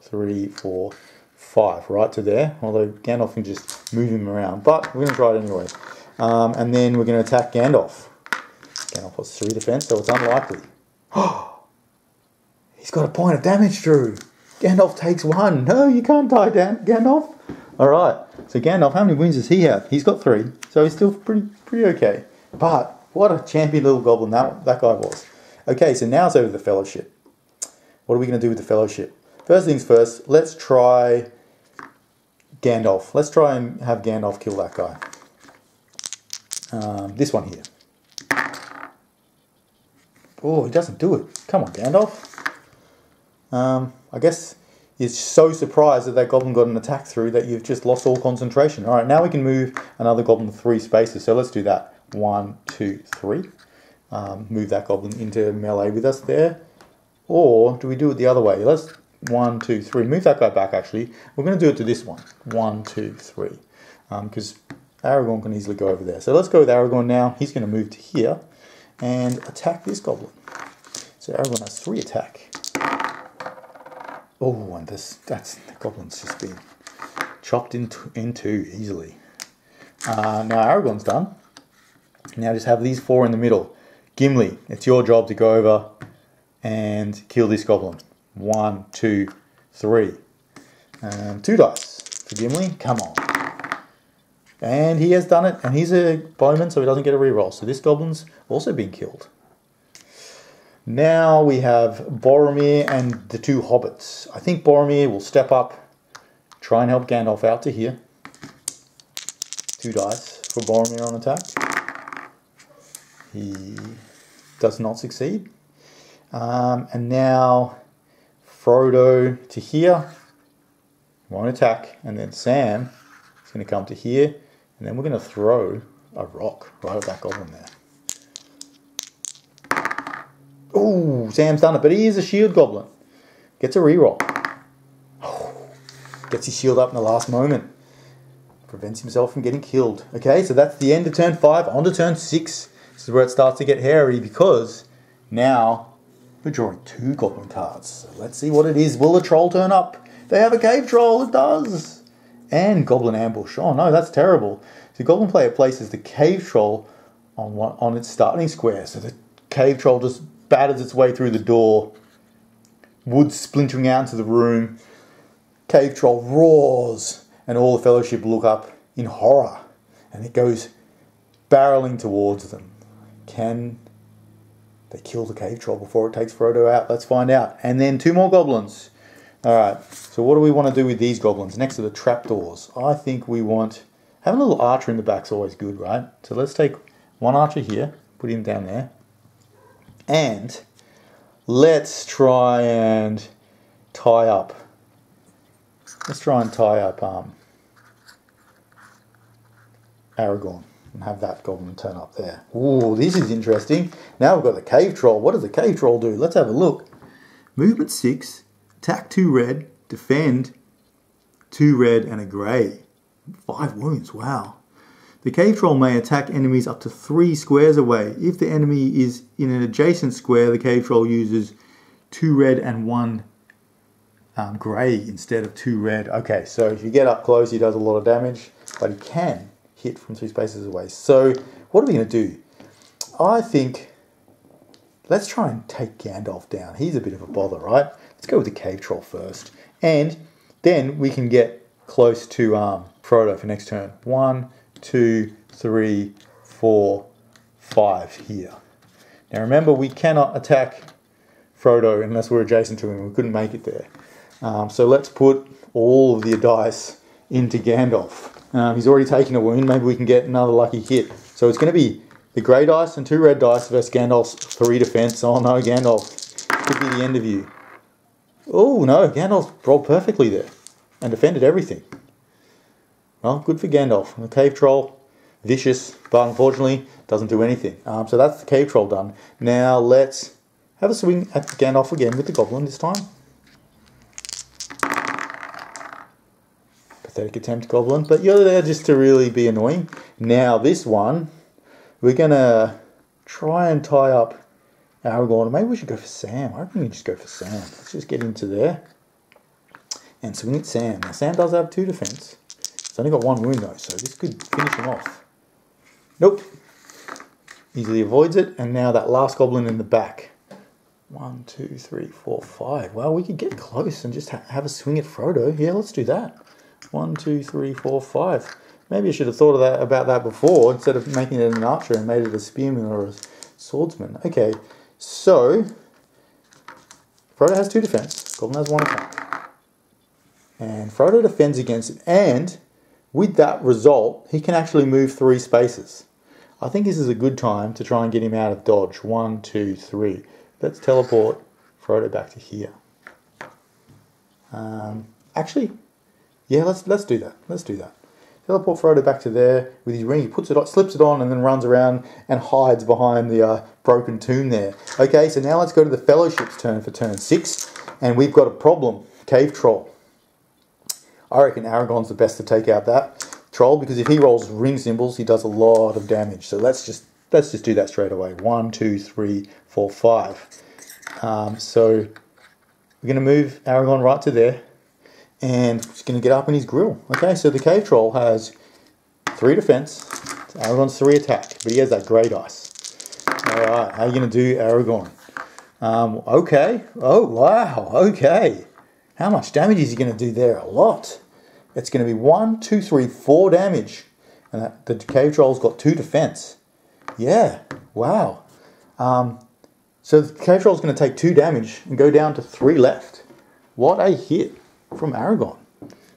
3, 4, 5. Right to there. Although Gandalf can just move him around. But we're going to try it anyway. And then we're going to attack Gandalf. Gandalf has 3 defense, so it's unlikely. He's got a point of damage, Drew. Gandalf takes 1. No, you can't die down, Gandalf. Alright, so Gandalf, how many wounds does he have? He's got 3, so he's still pretty okay. But what a champion little goblin that guy was. Okay, so now it's over to the Fellowship. What are we going to do with the Fellowship? First things first, let's try Gandalf. Let's try and have Gandalf kill that guy. This one here. Oh, he doesn't do it. Come on, Gandalf. I guess you're so surprised that goblin got an attack through that you've just lost all concentration. Alright, now we can move another goblin 3 spaces. So let's do that. 1, 2, 3. Move that goblin into melee with us there. Or do we do it the other way? Let's 1, 2, 3. Move that guy back, actually. We're going to do it to this one. 1, 2, 3. Because Aragorn can easily go over there. So let's go with Aragorn now. He's going to move to here and attack this goblin. So Aragorn has 3 attack. Oh, and the goblin's just been chopped in two easily. Now Aragorn's done. Now just have these 4 in the middle. Gimli, it's your job to go over and kill this goblin. 1, 2, 3. 2 dice for Gimli. Come on. And he has done it. And he's a bowman, so he doesn't get a reroll. So this goblin's also been killed. Now we have Boromir and the 2 hobbits. I think Boromir will step up, try and help Gandalf out to here. 2 dice for Boromir on attack. He does not succeed. And now Frodo to here. 1 attack. And then Sam is going to come to here. And then we're going to throw a rock right at that goblin there. Oh, Sam's done it, but he is a shield goblin. Gets a reroll. Oh, gets his shield up in the last moment. Prevents himself from getting killed. Okay, so that's the end of turn 5. On to turn 6. This is where it starts to get hairy because now we're drawing 2 goblin cards. So let's see what it is. Will the troll turn up? They have a cave troll. It does. And goblin ambush. Oh no, that's terrible. So goblin player places the cave troll on its starting square. So the cave troll just batters its way through the door. Wood splintering out into the room. Cave troll roars. And all the Fellowship look up in horror. And it goes barreling towards them. Can they kill the cave troll before it takes Frodo out? Let's find out. And then 2 more goblins. Alright, so what do we want to do with these goblins next to the trapdoors? I think we want... Having a little archer in the back is always good, right? So let's take 1 archer here. Put him down there. And let's try and tie up. Let's try and tie up Aragorn and have that goblin turn up there. Ooh, this is interesting. Now we've got the cave troll. What does the cave troll do? Let's have a look. Movement 6, attack 2 red, defend 2 red and a grey. 5 wounds, wow. The cave troll may attack enemies up to 3 squares away. If the enemy is in an adjacent square, the cave troll uses 2 red and 1 grey instead of 2 red. Okay, so if you get up close, he does a lot of damage, but he can hit from 2 spaces away. So what are we going to do? I think let's try and take Gandalf down. He's a bit of a bother, right? Let's go with the cave troll first. And then we can get close to Frodo for next turn. 1, 2, 3, 4, 5 here. Now remember, we cannot attack Frodo unless we're adjacent to him. We couldn't make it there. So let's put all of the dice into Gandalf. He's already taken a wound. Maybe we can get another lucky hit. So it's going to be the grey dice and 2 red dice versus Gandalf's 3 defense. Oh no, Gandalf. Could be the end of you. Oh no, Gandalf rolled perfectly there and defended everything. Well, good for Gandalf. The cave troll, vicious, but unfortunately doesn't do anything. So that's the cave troll done. Now let's have a swing at Gandalf again with the goblin this time. Pathetic attempt, goblin, but you're there just to really be annoying. Now this one, we're going to try and tie up Aragorn. Maybe we should go for Sam. I reckon we just go for Sam. Let's just get into there and swing at Sam. Now Sam does have 2 defense. He's only got 1 wound though, so this could finish him off. Nope. Easily avoids it, and now that last goblin in the back. 1, 2, 3, 4, 5. Well, we could get close and just have a swing at Frodo. Yeah, let's do that. 1, 2, 3, 4, 5. Maybe I should have thought of about that before instead of making it an archer and made it a spearman or a swordsman. Okay, so Frodo has 2 defense. Goblin has 1 attack. And Frodo defends against it. And with that result, he can actually move 3 spaces. I think this is a good time to try and get him out of dodge. 1, 2, 3. Let's teleport Frodo back to here. Actually, yeah, let's do that. Let's do that. Teleport Frodo back to there with his ring. He puts it on, slips it on, and then runs around and hides behind the broken tomb there. Okay, so now let's go to the Fellowship's turn for turn 6, and we've got a problem. Cave troll. I reckon Aragorn's the best to take out that troll, because if he rolls ring symbols, he does a lot of damage. So let's just do that straight away. 1, 2, 3, 4, 5. So we're going to move Aragorn right to there. And he's going to get up in his grill. Okay, so the cave troll has 3 defense. Aragorn's 3 attack, but he has that grey dice. Alright, how are you going to do Aragorn? Okay. Oh, wow. Okay. How much damage is he going to do there? A lot. It's going to be 1, 2, 3, 4 damage. And the cave troll's got 2 defense. Yeah. Wow. So the cave troll's going to take 2 damage and go down to 3 left. What a hit from Aragorn.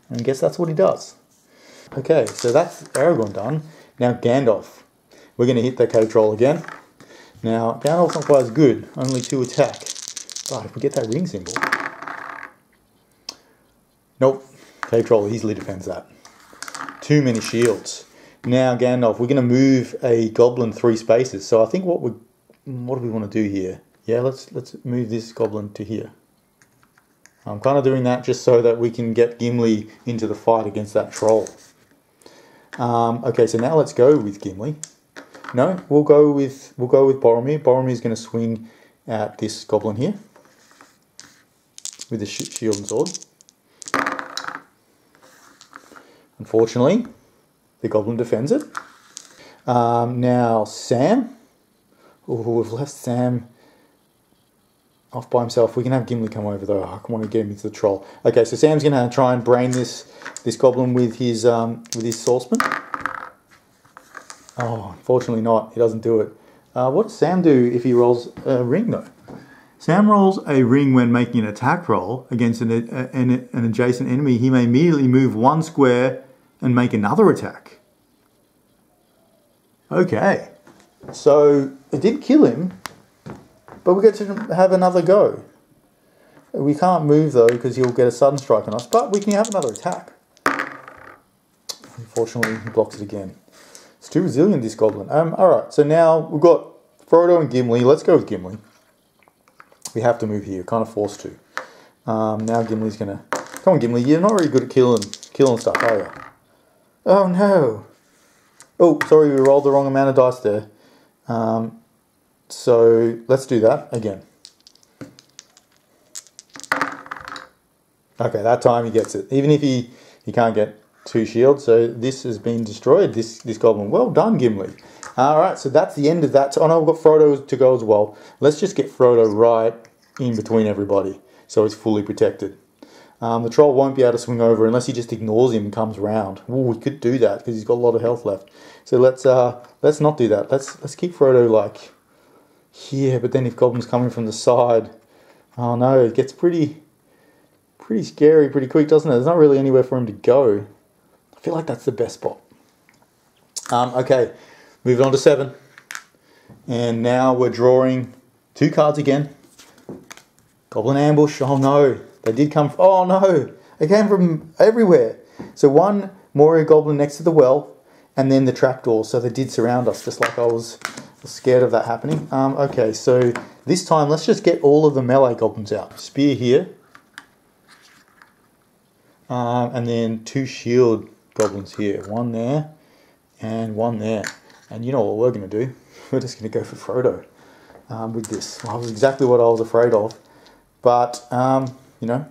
And I guess that's what he does. Okay, so that's Aragorn done. Now Gandalf. We're going to hit the cave troll again. Now, Gandalf's not quite as good. Only 2 attack. But if we get that ring symbol... Nope. Cave troll easily defends that. Too many shields. Now Gandalf, we're going to move a goblin 3 spaces. So I think what do we want to do here? Yeah, let's move this goblin to here. I'm kind of doing that just so that we can get Gimli into the fight against that troll. Okay, so now let's go with Gimli. No, we'll go with Boromir. Boromir's going to swing at this goblin here with the shield and sword. Unfortunately, the goblin defends it. Now Sam. Oh, we've left Sam off by himself. We can have Gimli come over though. I want to get him into the troll. Okay, so Sam's going to try and brain this goblin with his swordsman. Oh, unfortunately not. He doesn't do it. What does Sam do if he rolls a ring though? Sam rolls a ring when making an attack roll against an adjacent enemy. He may immediately move 1 square and make another attack. Okay, so it did kill him, but we get to have another go. We can't move though because he'll get a sudden strike on us, but we can have another attack. Unfortunately, he blocks it again. It's too resilient, this goblin. Alright, so now we've got Frodo and Gimli. Let's go with Gimli. We have to move here, kind of forced to. Now Gimli's gonna... Come on, Gimli, you're not very good at killing stuff, are you? Oh no! Oh, sorry, we rolled the wrong amount of dice there. So let's do that again. Okay, that time he gets it. Even if he can't get 2 shields, so this has been destroyed, this goblin. Well done, Gimli. Alright, so that's the end of that. Oh no, we've got Frodo to go as well. Let's just get Frodo right in between everybody, so he's fully protected. The troll won't be able to swing over unless he just ignores him and comes round. Ooh, we could do that because he's got a lot of health left. So let's not do that. Let's keep Frodo like here, but then if Goblin's coming from the side, oh no, it gets pretty scary pretty quick, doesn't it? There's not really anywhere for him to go. I feel like that's the best spot. Okay, moving on to 7. And now we're drawing 2 cards again. Goblin ambush. Oh no, they did come. Oh no, they came from everywhere. So one Moria goblin next to the well, and then the trapdoor. So they did surround us, just like I was scared of that happening. Okay, so this time let's just get all of the melee goblins out. Spear here. And then 2 shield goblins here. 1 there and 1 there. And you know what we're going to do? We're just going to go for Frodo with this. Well, that was exactly what I was afraid of. But, you know,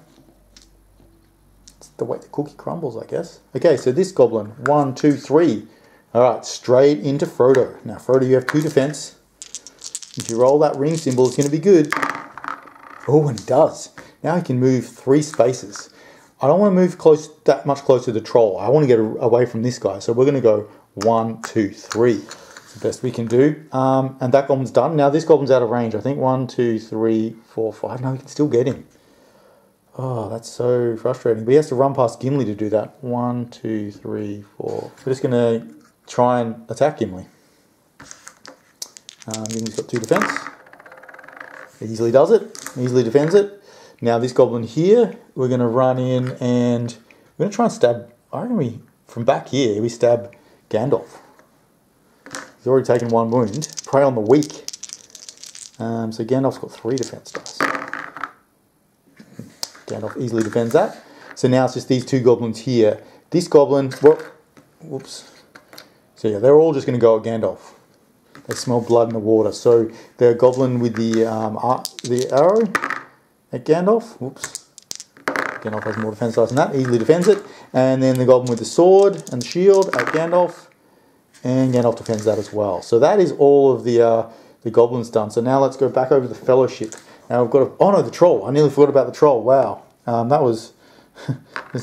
it's the way the cookie crumbles, I guess. Okay, so this goblin. 1, 2, 3. Alright, straight into Frodo. Now, Frodo, you have 2 defense. If you roll that ring symbol, it's going to be good. Oh, and he does. Now he can move 3 spaces. I don't want to move that much closer to the troll. I want to get away from this guy. So we're going to go 1, 2, 3. It's the best we can do. And that goblin's done. Now this goblin's out of range. I think 1, 2, 3, 4, 5. No, we can still get him. Oh, that's so frustrating. But he has to run past Gimli to do that. 1, 2, 3, 4. We're just going to try and attack Gimli. Gimli's got 2 defense. He easily does it. Easily defends it. Now this goblin here, we're going to run in and we're going to try and stab, I reckon from back here, we stab Gandalf. He's already taken 1 wound. Prey on the weak. So Gandalf's got 3 defense dice. Gandalf easily defends that. So now it's just these 2 goblins here. This goblin, whoops. So yeah, they're all just going to go at Gandalf. They smell blood in the water. So the goblin with the arrow at Gandalf. Whoops. Gandalf has more defense dice than that. Easily defends it. And then the goblin with the sword and the shield at Gandalf. And Gandalf defends that as well. So that is all of the goblins done. So now let's go back over the fellowship. Now we've got oh no, the troll. I nearly forgot about the troll. Wow. That was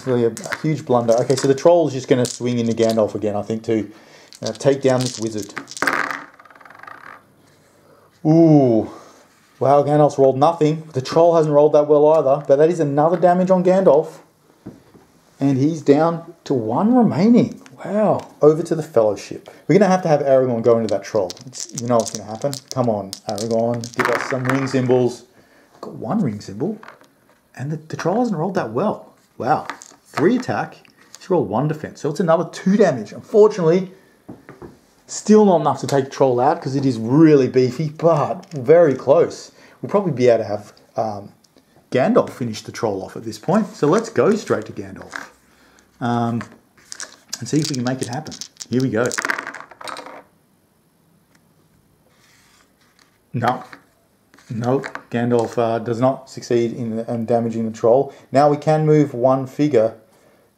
really a huge blunder. Okay, so the troll is just going to swing into Gandalf again, I think, to take down this wizard. Ooh. Wow, Gandalf's rolled nothing. The troll hasn't rolled that well either, but that is another damage on Gandalf. And he's down to 1 remaining. Wow. Over to the fellowship. We're going to have Aragorn go into that troll. You know what's going to happen. Come on, Aragorn. Give us some ring symbols. We've got 1 ring symbol. And the troll hasn't rolled that well. Wow. 3 attack. He's rolled 1 defense. So it's another 2 damage. Unfortunately, still not enough to take the troll out because it is really beefy, but very close. We'll probably be able to have Gandalf finish the troll off at this point. So let's go straight to Gandalf and see if we can make it happen. Here we go. No. Nope. Gandalf does not succeed in damaging the troll. Now we can move 1 figure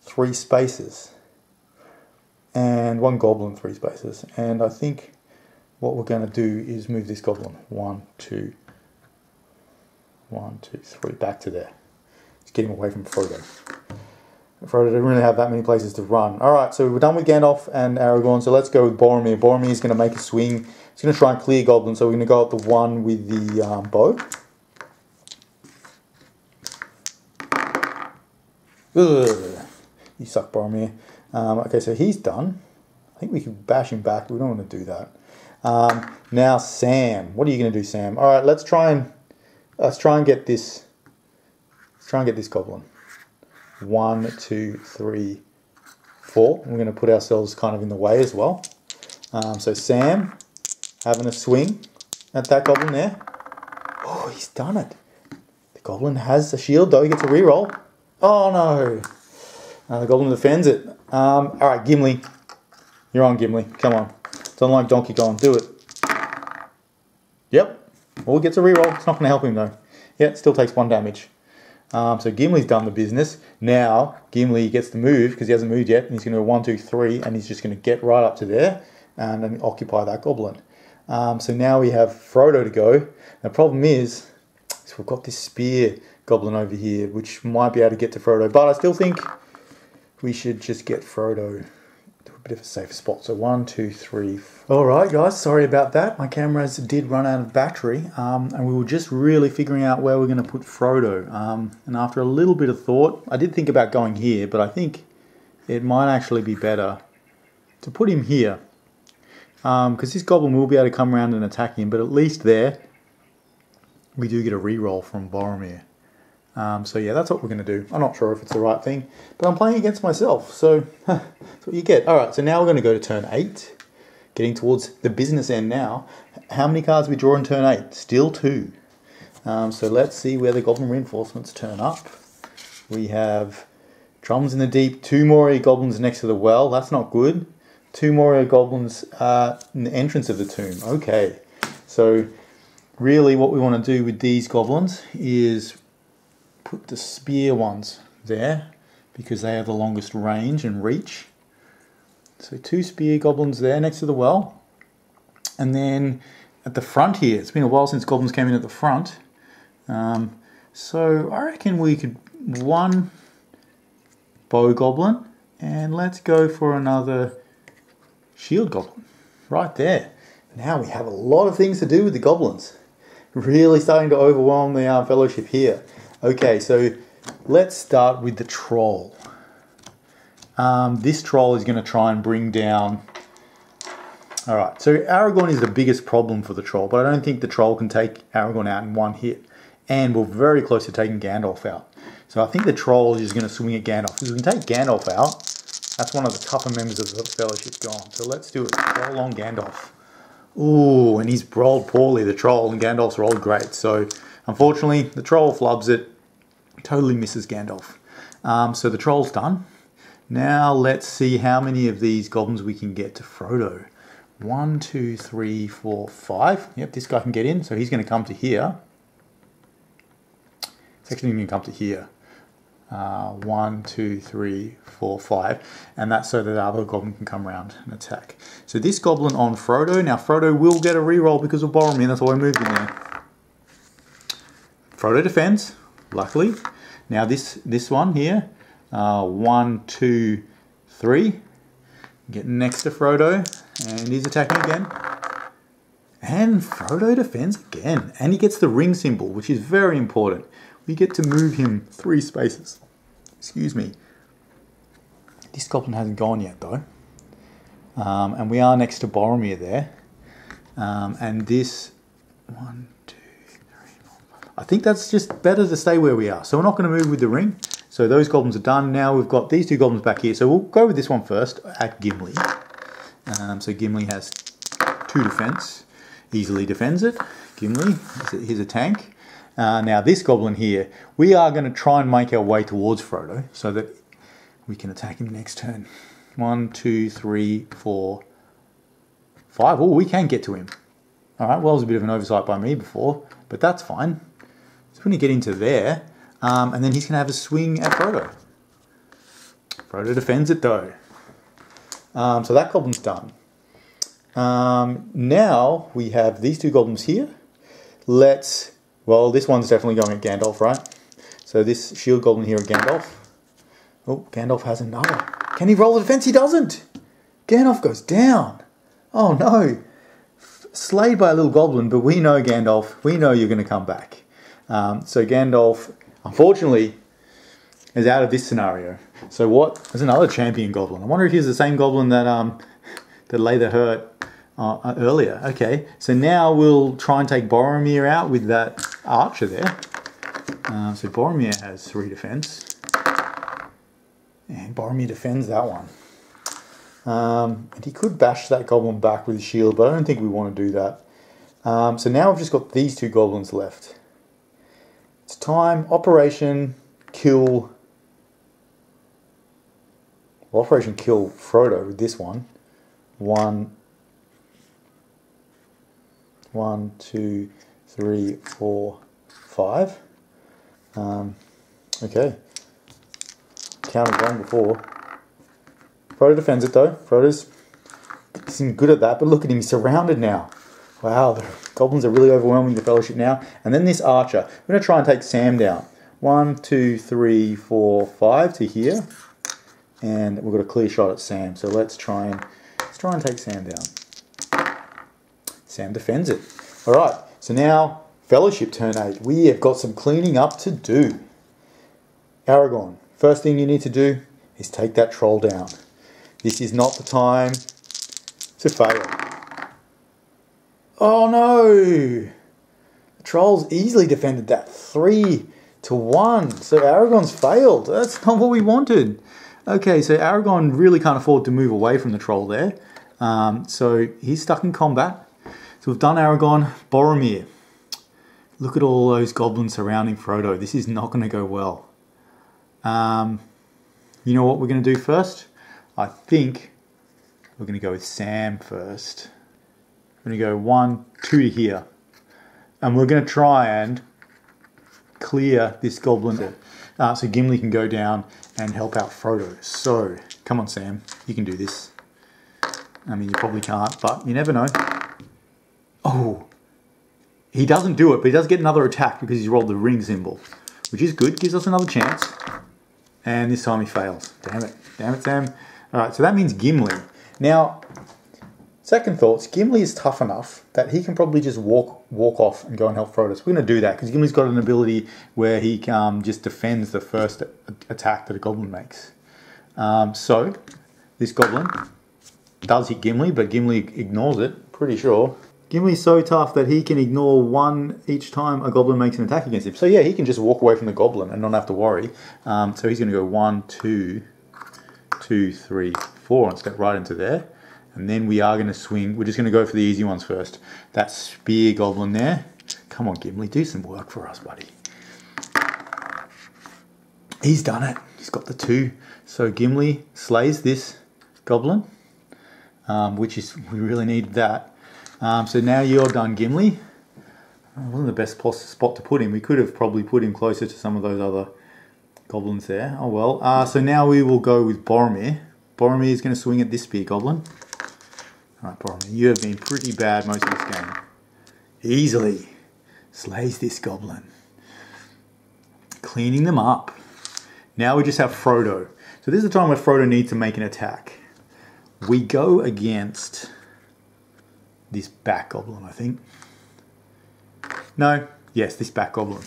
3 spaces. And 1 goblin 3 spaces. And I think what we're going to do is move this goblin 1, 2, 3 back to there. Just get him away from Frodo. Frodo didn't really have that many places to run. Alright, so we're done with Gandalf and Aragorn. So let's go with Boromir. Boromir is going to make a swing. He's going to try and clear goblins. So we're going to go at the one with the bow. Ugh. You suck, Boromir. Okay, so he's done. I think we can bash him back. We don't want to do that. Now Sam. What are you going to do, Sam? Alright, let's try and get this. Let's try and get this goblin. 1, 2, 3, 4. We're going to put ourselves kind of in the way as well. So Sam having a swing at that goblin there. Oh, he's done it. The goblin has a shield though. He gets a reroll. Oh no. The goblin defends it. Alright, Gimli. You're on, Gimli. Come on. It's unlike Donkey Kong. Do it. Yep. Well, he gets a reroll. It's not going to help him though. Yeah, it still takes 1 damage. So Gimli's done the business. Now Gimli gets to move because he hasn't moved yet. And he's going to go 1, 2, 3, and he's just going to get right up to there. and then occupy that goblin. So now we have Frodo to go. The problem is we've got this spear goblin over here, which might be able to get to Frodo, but I still think we should just get Frodo to a bit of a safer spot. So 1, 2, 3. Alright guys, sorry about that. My cameras did run out of battery, and we were just really figuring out where we're going to put Frodo. And after a little bit of thought, I did think about going here, but I think it might actually be better to put him here. Because this goblin will be able to come around and attack him, but at least there we do get a reroll from Boromir. So yeah, that's what we're going to do. I'm not sure if it's the right thing, but I'm playing against myself, so that's what you get. Alright, so now we're going to go to turn 8, getting towards the business end now. How many cards we draw in turn 8? Still 2. So let's see where the goblin reinforcements turn up. We have drums in the deep, 2 Moria goblins next to the well. That's not good. 2 Moria goblins in the entrance of the tomb. Okay, so really what we want to do with these goblins is put the spear ones there because they have the longest range and reach. So 2 spear goblins there next to the well. And then at the front here, it's been a while since goblins came in at the front. So I reckon we could 1 bow goblin, and let's go for another shield goblin right there. Now we have a lot of things to do with the goblins. Really starting to overwhelm the fellowship here. Okay, so let's start with the troll. This troll is going to try and bring down... Alright, so Aragorn is the biggest problem for the troll, but I don't think the troll can take Aragorn out in 1 hit. And we're very close to taking Gandalf out. So I think the troll is just going to swing at Gandalf. If we can take Gandalf out, that's one of the tougher members of the fellowship gone. So let's do it. Roll on Gandalf. Ooh, and he's rolled poorly, the troll, and Gandalf's rolled great. So unfortunately, the troll flubs it. Totally misses Gandalf. So the troll's done. Now let's see how many of these goblins we can get to Frodo. 1, 2, 3, 4, 5. Yep, this guy can get in, so he's going to come to here. It's actually going to come to here. 1, 2, 3, 4, 5. And that's so that the other goblin can come around and attack. So this goblin on Frodo. Now Frodo will get a reroll because of Boromir. That's why I moved in there. Frodo defends, luckily. Now this one here. 1, 2, 3. Get next to Frodo. And he's attacking again. And Frodo defends again. And he gets the ring symbol, which is very important. We get to move him 3 spaces. Excuse me. This goblin hasn't gone yet though. And we are next to Boromir there. And this 1, 2, 3, 4, 5. I think that's just better to stay where we are. So we're not going to move with the ring. So those goblins are done. Now we've got these 2 goblins back here. So we'll go with this one first at Gimli. So Gimli has 2 defense. Easily defends it. Gimli, here's a tank. Now this goblin here, we are going to try and make our way towards Frodo so that we can attack him next turn. 1, 2, 3, 4, 5. Oh, we can get to him. Alright, well, it was a bit of an oversight by me before, but that's fine. So we're going to get into there, and then he's going to have a swing at Frodo. Frodo defends it though. So that goblin's done. Now we have these 2 goblins here. Well, this one's definitely going at Gandalf, right? So this shield goblin here at Gandalf. Oh, Gandalf has another. Can he roll the defense? He doesn't. Gandalf goes down. Oh no. Slayed by a little goblin, but we know Gandalf. We know you're going to come back. So Gandalf, unfortunately, is out of this scenario. So what? There's another champion goblin. I wonder if he's the same goblin that that lay the hurt earlier. Okay, so now we'll try and take Boromir out with that archer there. So Boromir has 3 defense. And Boromir defends that one. And he could bash that goblin back with his shield, but I don't think we want to do that. So now we've just got these 2 goblins left. It's time. Operation Kill Frodo with this one. 1, 2, 3, 4, 5. Okay. Counted wrong before. Frodo defends it though. Frodo's seem good at that, but look at him, he's surrounded now. Wow, the goblins are really overwhelming the Fellowship now. And then this archer. I'm going to try and take Sam down. 1, 2, 3, 4, 5 to here. And we've got a clear shot at Sam. So let's try and take Sam down. Sam defends it. All right, so now Fellowship turn 8. We have got some cleaning up to do. Aragorn, first thing you need to do is take that troll down. This is not the time to fail. Oh no! The trolls easily defended that. 3 to 1. So Aragorn's failed. That's not what we wanted. Okay, so Aragorn really can't afford to move away from the troll there. So he's stuck in combat. So we've done Aragorn. Boromir. Look at all those goblins surrounding Frodo. This is not going to go well. You know what we're going to do first? I think we're going to go with Sam first. I'm going to go 1, 2 to here. And we're going to try and clear this goblin. So Gimli can go down and help out Frodo. So, come on Sam, you can do this. I mean, you probably can't, but you never know. Oh, he doesn't do it, but he does get another attack because he's rolled the ring symbol, which is good, gives us another chance. And this time he fails. Damn it, Sam. All right, so that means Gimli. Now, second thoughts, Gimli is tough enough that he can probably just walk off and go and help Frodo. So we're going to do that because Gimli's got an ability where he just defends the first attack that a goblin makes. So this goblin does hit Gimli, but Gimli ignores it, pretty sure. Gimli's so tough that he can ignore 1 each time a goblin makes an attack against him. So yeah, he can just walk away from the goblin and not have to worry. So he's going to go 1, 2, 2, 3, 4 and step right into there. And then we are going to swing. We're just going to go for the easy ones first. That spear goblin there. Come on, Gimli, do some work for us, buddy. He's done it. He's got the 2. So Gimli slays this goblin, which is, we really needed that. So now you're done, Gimli. It wasn't the best spot to put him. We could have probably put him closer to some of those other goblins there. Oh well. So now we will go with Boromir. Boromir is going to swing at this spear goblin. Alright, Boromir, you have been pretty bad most of this game. Easily slays this goblin. Cleaning them up. Now we just have Frodo. So this is the time where Frodo needs to make an attack. We go against this bat goblin, I think. No, yes, this bat goblin.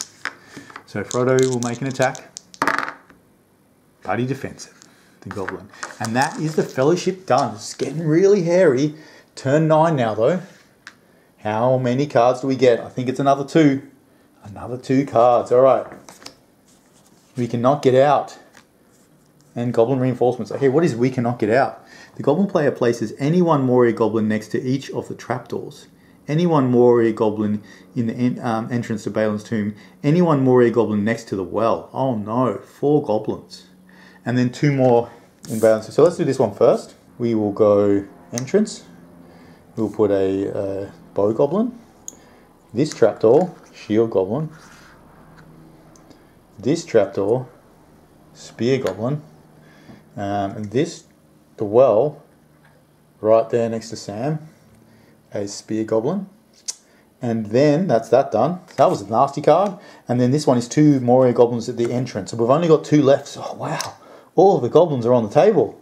So Frodo will make an attack, but he defends it, the goblin. And that is the Fellowship done. It's getting really hairy. Turn 9 now, though. How many cards do we get? I think it's another 2. Another 2 cards. All right. We cannot get out. And goblin reinforcements. Okay, what is we cannot get out? The goblin player places any one Moria goblin next to each of the trapdoors. Any one Moria goblin in the entrance to Balin's tomb. Any one Moria goblin next to the well. Oh no, 4 goblins. And then 2 more in Balin's. So let's do this one first. We will go entrance. We'll put a bow goblin. This trapdoor, shield goblin. This trapdoor, spear goblin. And this, the well, right there next to Sam, a spear goblin. And then that's that done. That was a nasty card. And then this one is 2 Moria goblins at the entrance. So we've only got 2 left. So, oh wow, all of the goblins are on the table.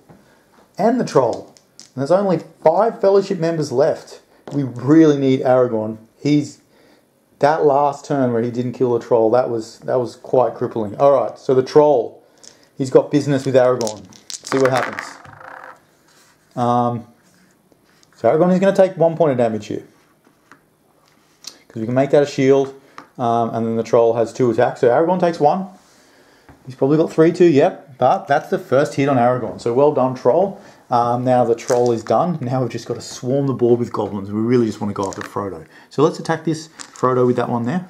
And the troll. And there's only 5 Fellowship members left. We really need Aragorn. That last turn where he didn't kill the troll, that was quite crippling. Alright, so the troll, he's got business with Aragorn. See what happens. So Aragorn is going to take 1 point of damage here. Because we can make that a shield. And then the troll has 2 attacks. So Aragorn takes 1. He's probably got 3 too, yep. But that's the first hit on Aragorn. So well done, troll. Now the troll is done. Now we've just got to swarm the board with goblins. We really just want to go after Frodo. So let's attack this Frodo with that one there.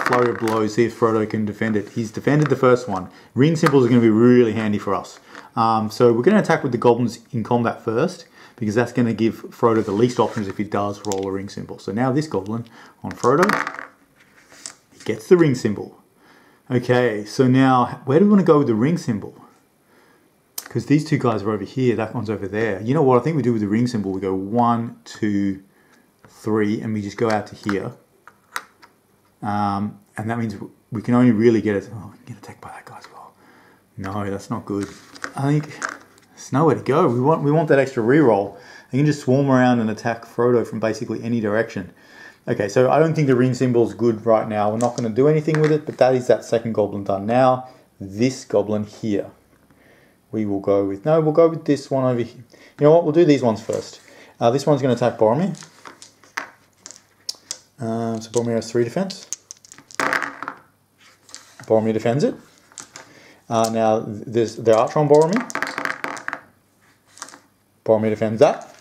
Flurry of blows, see if Frodo can defend it. He's defended the first one. Ring symbols are going to be really handy for us. So we're going to attack with the goblins in combat first, because that's going to give Frodo the least options if he does roll a ring symbol. So now this goblin on Frodo, he gets the ring symbol. Okay, so now where do we want to go with the ring symbol? because these two guys are over here, that one's over there. You know what I think we do with the ring symbol? We go 1, 2, 3, and we just go out to here. And that means we can only really get it. Oh, we can get attacked by that guy as well. No, that's not good. I think there's nowhere to go. We want that extra reroll. They can just swarm around and attack Frodo from basically any direction. Okay, so I don't think the ring symbol is good right now. We're not going to do anything with it, but that is that second goblin done. Now, this goblin here. We will go with... No, we'll go with this one over here. You know what? We'll do these ones first. This one's going to attack Boromir. So Boromir has 3 defense. Boromir defends it. Now, there's the archer on Boromir. Boromir defends that.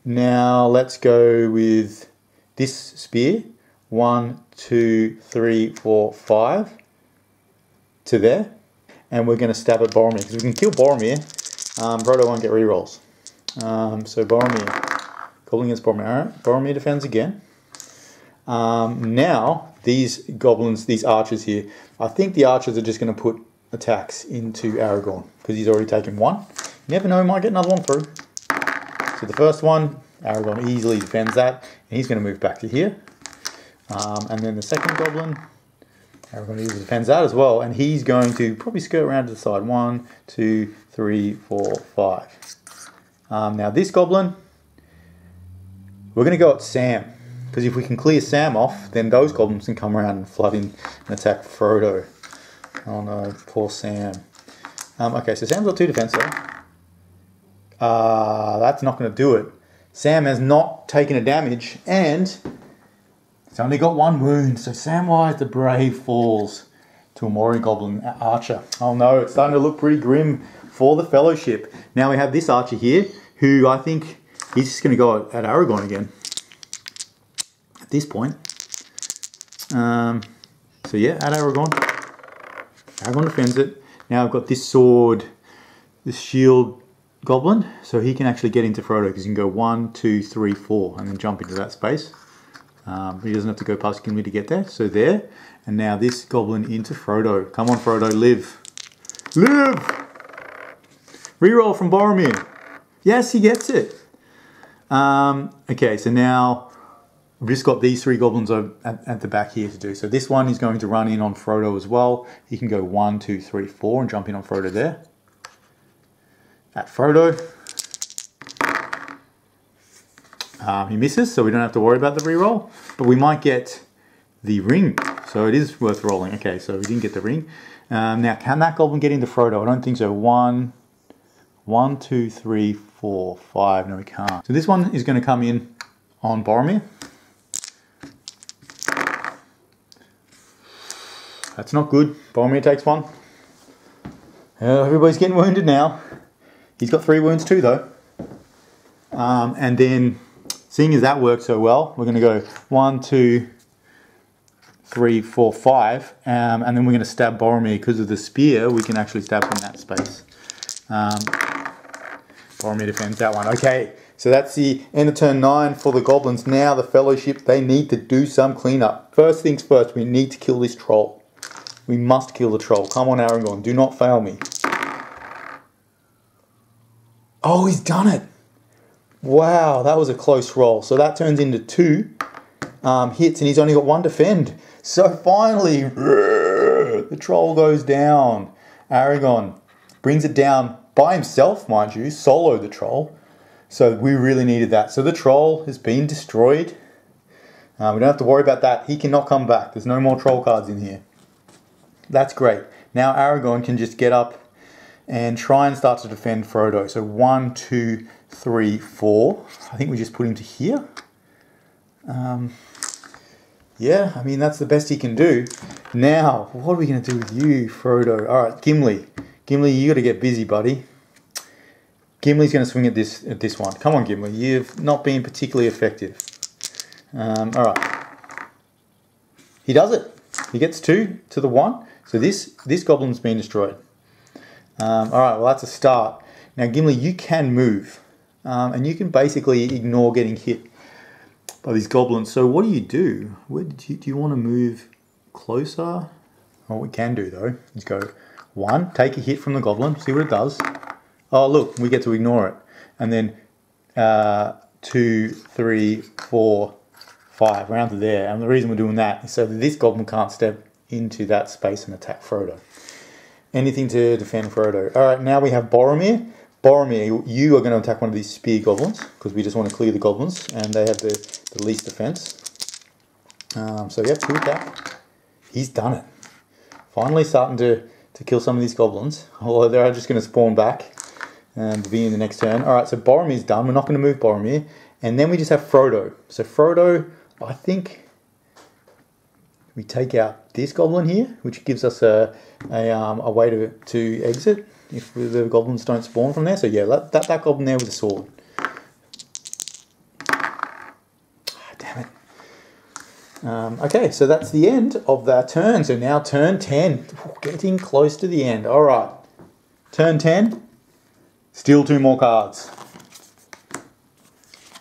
Now, let's go with this spear. 1, 2, 3, 4, 5. To there. And we're going to stab at Boromir. Because we can kill Boromir. Frodo won't get rerolls. So Boromir. Goblin against Boromir. Alright, Boromir defends again. Now, these goblins, these archers here, I think the archers are just going to put attacks into Aragorn. Because he's already taken 1. You never know, he might get another one through. So the first one, Aragorn easily defends that. And he's going to move back to here. And then the second goblin, Aragorn easily defends that as well. And he's going to probably skirt around to the side. 1, 2, 3, 4, 5. Now this goblin, we're going to go at Sam. Because if we can clear Sam off, then those goblins can come around and flood in and attack Frodo. Oh no, poor Sam. Okay, so Sam's got 2 defense there. That's not going to do it. Sam has not taken a damage, and it's only got 1 wound. So Samwise the Brave falls to a Moria Goblin archer. Oh no, it's starting to look pretty grim for the Fellowship. Now we have this archer here, who I think he's just going to go at Aragorn again. At this point. So yeah, at Aragorn. Aragorn defends it. Now I've got this sword, this shield goblin, so he can actually get into Frodo because he can go 1, 2, 3, 4 and then jump into that space. He doesn't have to go past Gimli to get there. So there. And now this goblin into Frodo. Come on, Frodo, live. Live! Reroll from Boromir. Yes, he gets it. Okay, so now we've just got these 3 goblins at the back here to do. So this one is going to run in on Frodo as well. He can go 1, 2, 3, 4 and jump in on Frodo there. At Frodo. He misses, so we don't have to worry about the reroll. But we might get the ring. So it is worth rolling. Okay, so we didn't get the ring. Now, can that goblin get into Frodo? I don't think so. 1, 2, 3, 4, 5. No, we can't. So this one is going to come in on Boromir. That's not good. Boromir takes 1. Everybody's getting wounded now. He's got 3 wounds too, though. And then, seeing as that worked so well, we're going to go 1, 2, 3, 4, 5. And then we're going to stab Boromir. Because of the spear, we can actually stab from that space. Boromir defends that one. Okay, so that's the end of turn 9 for the goblins. Now the Fellowship, they need to do some cleanup. First things first, we need to kill this troll. We must kill the troll. Come on, Aragorn, do not fail me. Oh, he's done it. Wow, that was a close roll. So that turns into 2 hits, and he's only got 1 defend. So finally, the troll goes down. Aragorn brings it down by himself, mind you, solo the troll. So we really needed that. So the troll has been destroyed. We don't have to worry about that. He cannot come back. There's no more troll cards in here. That's great. Now Aragorn can just get up and try and start to defend Frodo. So 1, 2, 3, 4. I think we just put him to here. Yeah, I mean, that's the best he can do. Now, what are we going to do with you, Frodo? All right, Gimli. Gimli, you got to get busy, buddy. Gimli's going to swing at this one. Come on, Gimli. You've not been particularly effective. All right. He does it. He gets 2 to the 1. So this goblin's been destroyed. All right, well, that's a start. Now, Gimli, you can move. And you can basically ignore getting hit by these goblins. So what do you do? Do you want to move closer? What we can do, though, is go 1, take a hit from the goblin, see what it does. Oh look, we get to ignore it. And then 2, 3, 4, 5, round to there. And the reason we're doing that is so that this goblin can't step into that space and attack Frodo. Anything to defend Frodo. Alright, now we have Boromir. Boromir, you are going to attack one of these spear goblins, because we just want to clear the goblins, and they have the least defense. So we have 2 attack. He's done it. Finally starting to kill some of these goblins, although they're just going to spawn back and be in the next turn. Alright, so Boromir's done. We're not going to move Boromir. And then we just have Frodo. So Frodo, I think we take out this goblin here, which gives us a way to exit if the goblins don't spawn from there. So yeah, that goblin there with a sword. Damn it. Okay, so that's the end of that turn. So now turn 10. Getting close to the end. Alright. Turn 10. Steal 2 more cards.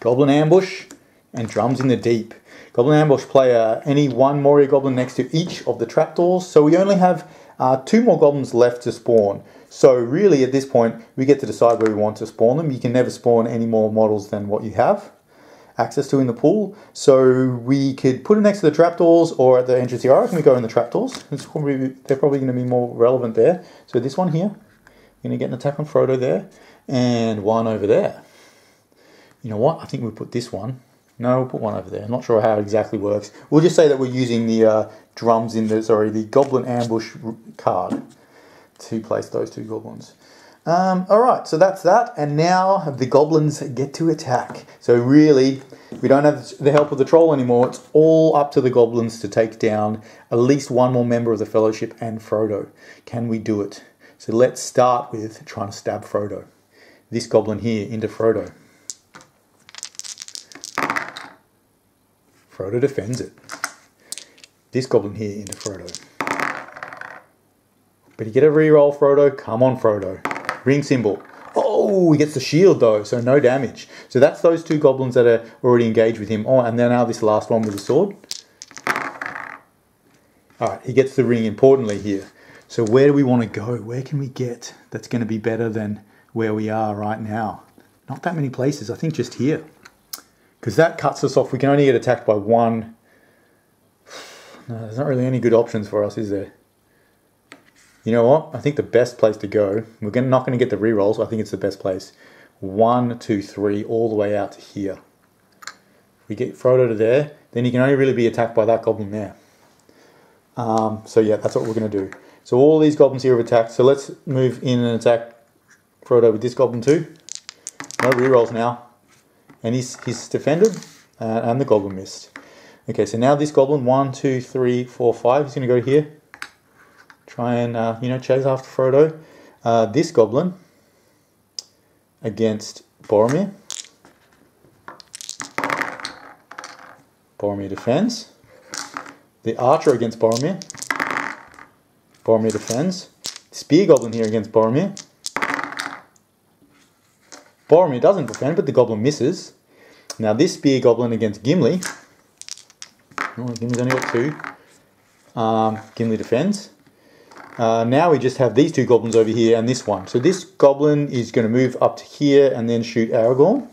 Goblin Ambush and Drums in the Deep. Goblin Ambush play any 1 Moria goblin next to each of the trapdoors. So we only have 2 more goblins left to spawn. So really at this point we get to decide where we want to spawn them. You can never spawn any more models than what you have access to in the pool. So we could put them next to the trapdoors or at the entrance here. I reckon we go in the trapdoors. They're probably going to be more relevant there. So this one here, we're going to get an attack on Frodo there. And 1 over there. You know what? I think we'll put this one. No, we'll put 1 over there. I'm not sure how it exactly works. We'll just say that we're using the the Goblin Ambush card to place those 2 goblins. Alright, so that's that. And now the goblins get to attack. So really, we don't have the help of the troll anymore. It's all up to the goblins to take down at least 1 more member of the Fellowship and Frodo. Can we do it? So let's start with trying to stab Frodo. This goblin here into Frodo. Frodo defends it. This goblin here into Frodo. But you get a reroll, Frodo. Come on, Frodo. Ring symbol. Oh, he gets the shield though, so no damage. So that's those 2 goblins that are already engaged with him. Oh, and then now this last one with the sword. Alright, he gets the ring importantly here. So where do we want to go? Where can we get that's going to be better than where we are right now? Not that many places. I think just here. Because that cuts us off. We can only get attacked by 1. No, there's not really any good options for us, is there? You know what? I think the best place to go, we're not going to get the rerolls, so I think it's the best place. 1, 2, 3, all the way out to here. We get Frodo to there, then he can only really be attacked by that goblin there. So yeah, that's what we're going to do. So all these goblins here have attacked. So let's move in and attack Frodo with this goblin too. No rerolls now. And he's defended, and the goblin missed. Okay, so now this goblin, 1, 2, 3, 4, 5, he's going to go here. Try and, chase after Frodo. This goblin against Boromir. Boromir defends. The archer against Boromir. Boromir defends. Spear goblin here against Boromir. Boromir doesn't defend, but the goblin misses. Now this spear goblin against Gimli. Oh, Gimli's only got 2. Gimli defends. Now we just have these 2 goblins over here and this one. So this goblin is going to move up to here and then shoot Aragorn.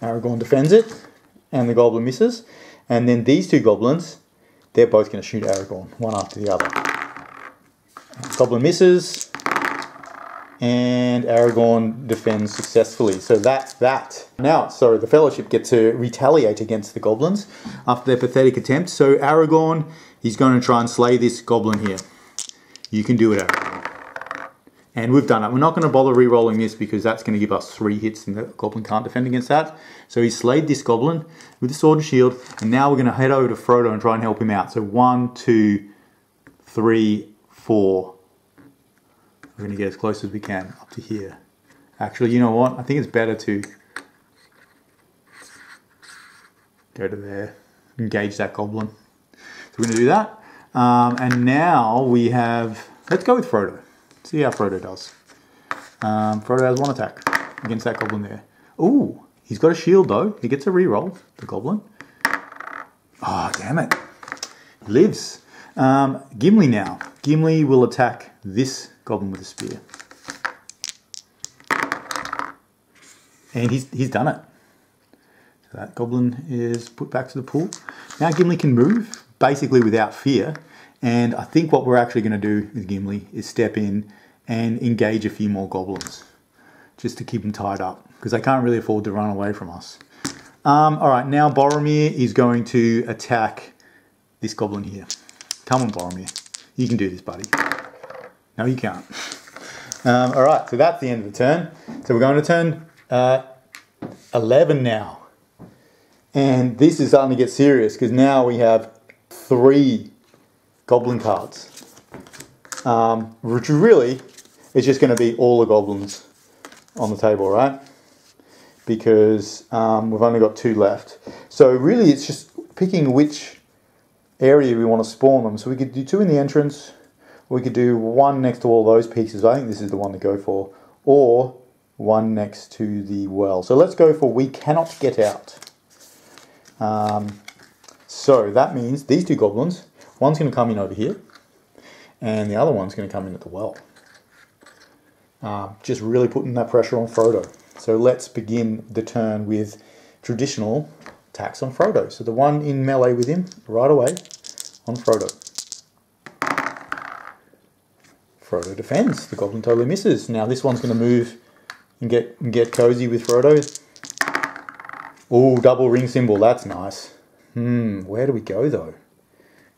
Aragorn defends it, and the goblin misses. And then these 2 goblins, they're both going to shoot Aragorn, one after the other. Goblin misses, and Aragorn defends successfully. So that's that. Now, so the Fellowship get to retaliate against the goblins after their pathetic attempt. So Aragorn, he's going to try and slay this goblin here. You can do it, Aragorn. And we've done it. We're not going to bother re-rolling this because that's going to give us 3 hits and the goblin can't defend against that. So he slayed this goblin with the sword and shield. And now we're going to head over to Frodo and try and help him out. So 1, 2, 3, 4. We're going to get as close as we can up to here. Actually, you know what? I think it's better to go to there, engage that goblin. So we're going to do that. And now we have, let's go with Frodo. See how Frodo does. Frodo has 1 attack against that goblin there. Ooh, he's got a shield though. He gets a reroll, the goblin. Oh, damn it. He lives. Gimli now. Gimli will attack this goblin with a spear. And he's done it. So that goblin is put back to the pool. Now Gimli can move, basically without fear. And I think what we're actually going to do with Gimli is step in and engage a few more goblins. Just to keep them tied up. Because they can't really afford to run away from us. Alright, now Boromir is going to attack this goblin here. Come on, Boromir. You can do this, buddy. No, you can't. Alright, so that's the end of the turn. So we're going to turn 11 now. And this is starting to get serious because now we have 3 goblin cards. Which really is just going to be all the goblins on the table, right? Because we've only got 2 left. So really it's just picking which area we want to spawn them. So we could do 2 in the entrance, or we could do 1 next to all those pieces. I think this is the one to go for. Or 1 next to the well. So let's go for we cannot get out. So that means these 2 goblins, one's going to come in over here, and the other one's going to come in at the well. Just really putting that pressure on Frodo. So let's begin the turn with traditional attacks on Frodo. So the one in melee with him, right away, on Frodo. Frodo defends. The goblin totally misses. Now this one's going to move and get cozy with Frodo. Oh, double ring symbol. That's nice. Where do we go though?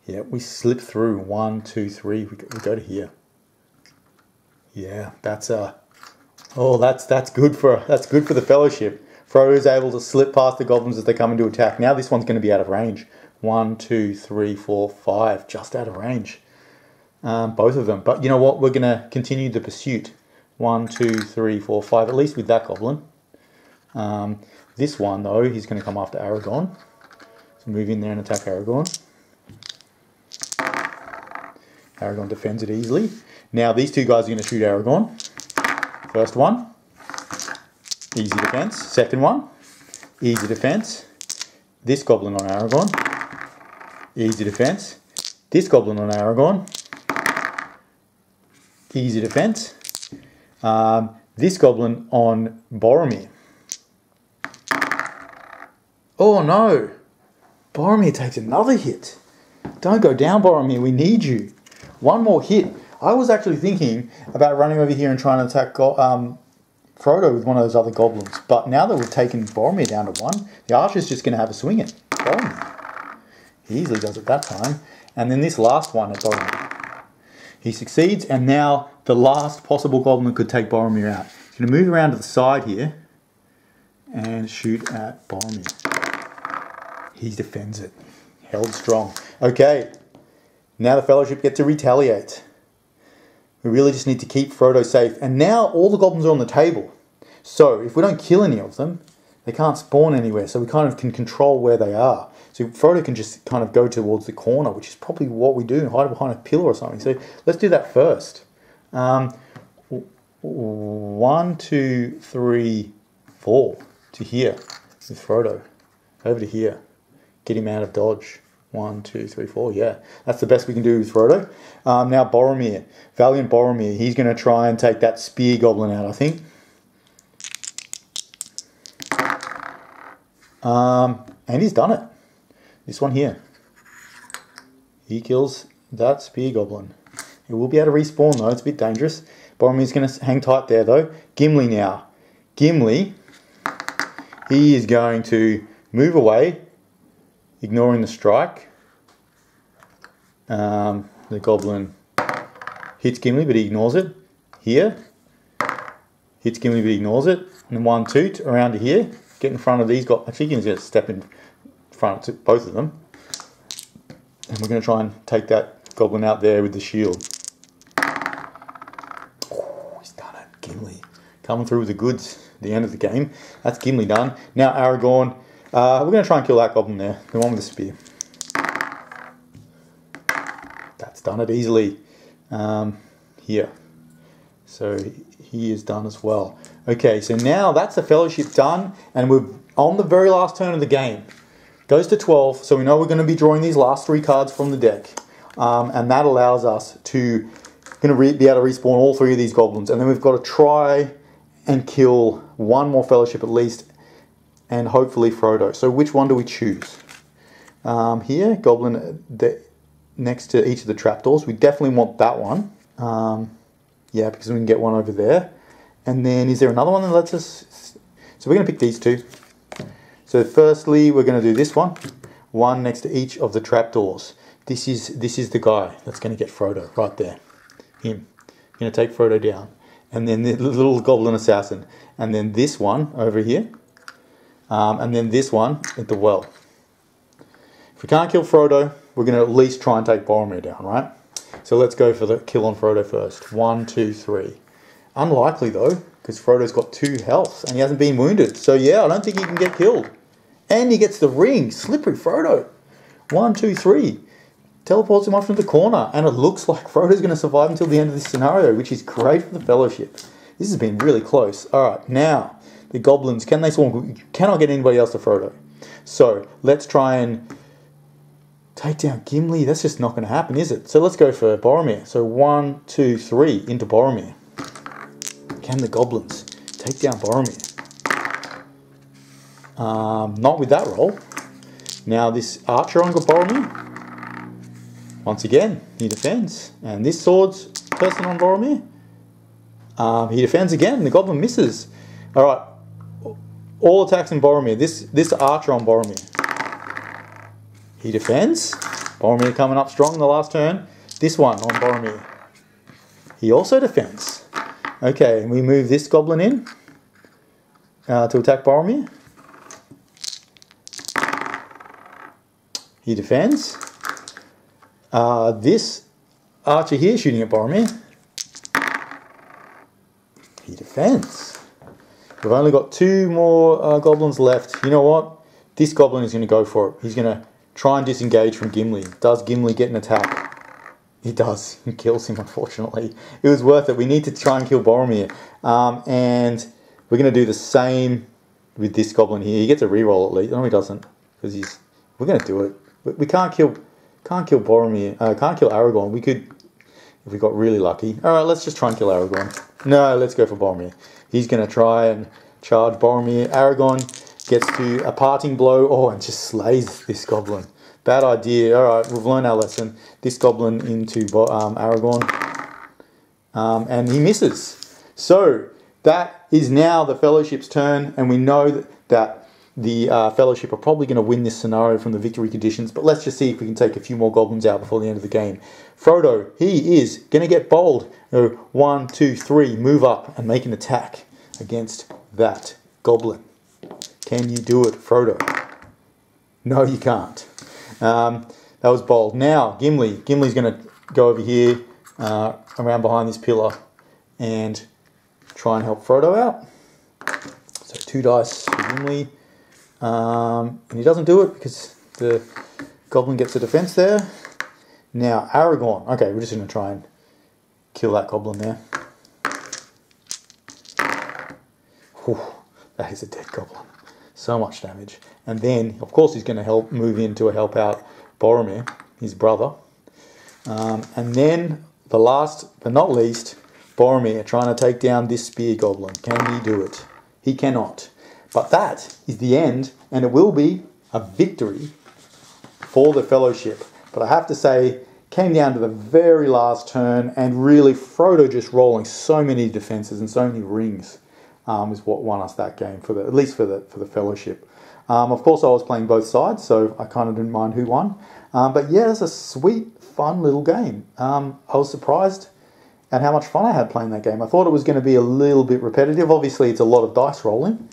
Yeah, we slip through. 1, 2, 3. We go to here. Yeah, that's good for the Fellowship. Frodo's able to slip past the goblins as they come into attack. Now this one's going to be out of range. 1, 2, 3, 4, 5, just out of range. Both of them. But you know what? We're going to continue the pursuit. 1, 2, 3, 4, 5. At least with that goblin. This one though, he's going to come after Aragorn. So move in there and attack Aragorn. Aragorn defends it easily. Now these 2 guys are going to shoot Aragorn. First one, easy defense. Second one, easy defense. This goblin on Aragorn, easy defense. This goblin on Aragorn, easy defense. This goblin on Boromir. Oh no! Boromir takes another hit. Don't go down, Boromir. We need you. One more hit. I was actually thinking about running over here and trying to attack Frodo with one of those other goblins. But now that we've taken Boromir down to 1, the archer's just going to have a swing at Boromir. He easily does it that time. And then this last one at Boromir. He succeeds, and now the last possible goblin that could take Boromir out. He's going to move around to the side here and shoot at Boromir. He defends it. Held strong. Okay, now the Fellowship get to retaliate. We really just need to keep Frodo safe. And now all the goblins are on the table. So if we don't kill any of them, they can't spawn anywhere. So we kind of can control where they are. So Frodo can just kind of go towards the corner, which is probably what we do, hide behind a pillar or something. So let's do that first. 1, 2, 3, 4 to here with Frodo. Over to here. Get him out of dodge. 1, 2, 3, 4. Yeah, that's the best we can do with Frodo. Now Boromir, valiant Boromir. He's going to try and take that spear goblin out, I think. And he's done it. This one here. He kills that spear goblin. He will be able to respawn though. It's a bit dangerous. Boromir's going to hang tight there though. Gimli now. Gimli. He is going to move away, ignoring the strike. The goblin hits Gimli, but he ignores it. Here. Hits Gimli, but he ignores it. And then 1, 2, around to here. Get in front of these guys. Actually, Gimli's going to step in front of both of them. And we're going to try and take that goblin out there with the shield. Oh, he's done it. Gimli. Coming through with the goods at the end of the game. That's Gimli done. Now Aragorn. We're going to try and kill that goblin there. The one with the spear. That's done it easily. Here. So he is done as well. Okay, so now that's the Fellowship done. And we're on the very last turn of the game. Goes to 12, so we know we're going to be drawing these last 3 cards from the deck. and that allows us to be able to respawn all 3 of these goblins, and then we've got to try and kill 1 more fellowship at least, and hopefully Frodo. So which one do we choose? Here, goblin next to each of the trapdoors. We definitely want that one. Yeah, because we can get one over there. And then is there another one that lets us... So we're going to pick these 2. So firstly, we're going to do this one. One next to each of the trapdoors. This is the guy that's going to get Frodo right there. Him. Going to take Frodo down. And then the little goblin assassin. And then this one over here. And then this one at the well. If we can't kill Frodo, we're going to at least try and take Boromir down, right? So let's go for the kill on Frodo first. 1, 2, 3. Unlikely though, because Frodo's got 2 health and he hasn't been wounded. So yeah, I don't think he can get killed. And he gets the ring. Slippery Frodo. 1, 2, 3. Teleports him off into the corner. And it looks like Frodo's going to survive until the end of this scenario, which is great for the Fellowship. This has been really close. Alright, now, the goblins, can they swarm? We cannot get anybody else to Frodo. So, let's try and take down Gimli. That's just not going to happen, is it? So let's go for Boromir. So 1, 2, 3 into Boromir. Can the goblins take down Boromir? Not with that roll. Now this archer on Boromir. Once again, he defends. And this swords person on Boromir. He defends again. The goblin misses. Alright. All attacks on Boromir. This archer on Boromir. He defends. Boromir coming up strong in the last turn. This one on Boromir. He also defends. Okay, we move this goblin in to attack Boromir. He defends. This archer here shooting at Boromir. He defends. We've only got 2 more goblins left. You know what? This goblin is going to go for it. He's going to try and disengage from Gimli. Does Gimli get an attack? He does. He kills him, unfortunately. It was worth it. We need to try and kill Boromir. And we're going to do the same with this goblin here. He gets a reroll at least. No, he doesn't. Because we're going to do it. We can't kill Boromir. Can't kill Aragorn. We could, if we got really lucky. Alright, let's just try and kill Aragorn. No, let's go for Boromir. He's going to try and charge Boromir. Aragorn gets to a parting blow. And just slays this goblin. Bad idea. Alright, we've learned our lesson. This goblin into Aragorn. And he misses. So, that is now the Fellowship's turn. And we know that the Fellowship are probably going to win this scenario from the victory conditions. But let's just see if we can take a few more goblins out before the end of the game. Frodo, he is going to get bold. 1, 2, 3, move up and make an attack against that goblin. Can you do it, Frodo? No, you can't. That was bold. Now, Gimli's going to go over here, around behind this pillar, and try and help Frodo out. So 2 dice for Gimli. And he doesn't do it because the goblin gets a defense there. Now, Aragorn. Okay, we're just going to try and kill that goblin there. Whew, that is a dead goblin. So much damage. And then, of course, he's going to move in to help out Boromir, his brother. And then, the last but not least, Boromir trying to take down this spear goblin. Can he do it? He cannot. But that is the end, and it will be a victory for the Fellowship. But I have to say, came down to the very last turn, and really Frodo just rolling so many defenses and so many rings is what won us that game, at least for the Fellowship. Of course, I was playing both sides, so I kind of didn't mind who won. But yeah, it's a sweet, fun little game. I was surprised at how much fun I had playing that game. I thought it was going to be a little bit repetitive. Obviously, it's a lot of dice rolling,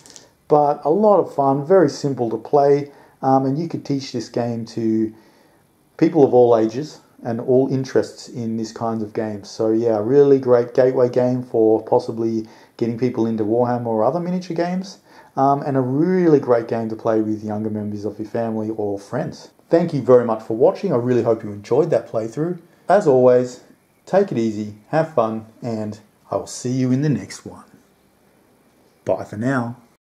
but a lot of fun, very simple to play. And you could teach this game to people of all ages and all interests in this kind of games. So yeah, really great gateway game for possibly getting people into Warhammer or other miniature games. And a really great game to play with younger members of your family or friends. Thank you very much for watching. I really hope you enjoyed that playthrough. As always, take it easy, have fun, and I will see you in the next one. Bye for now.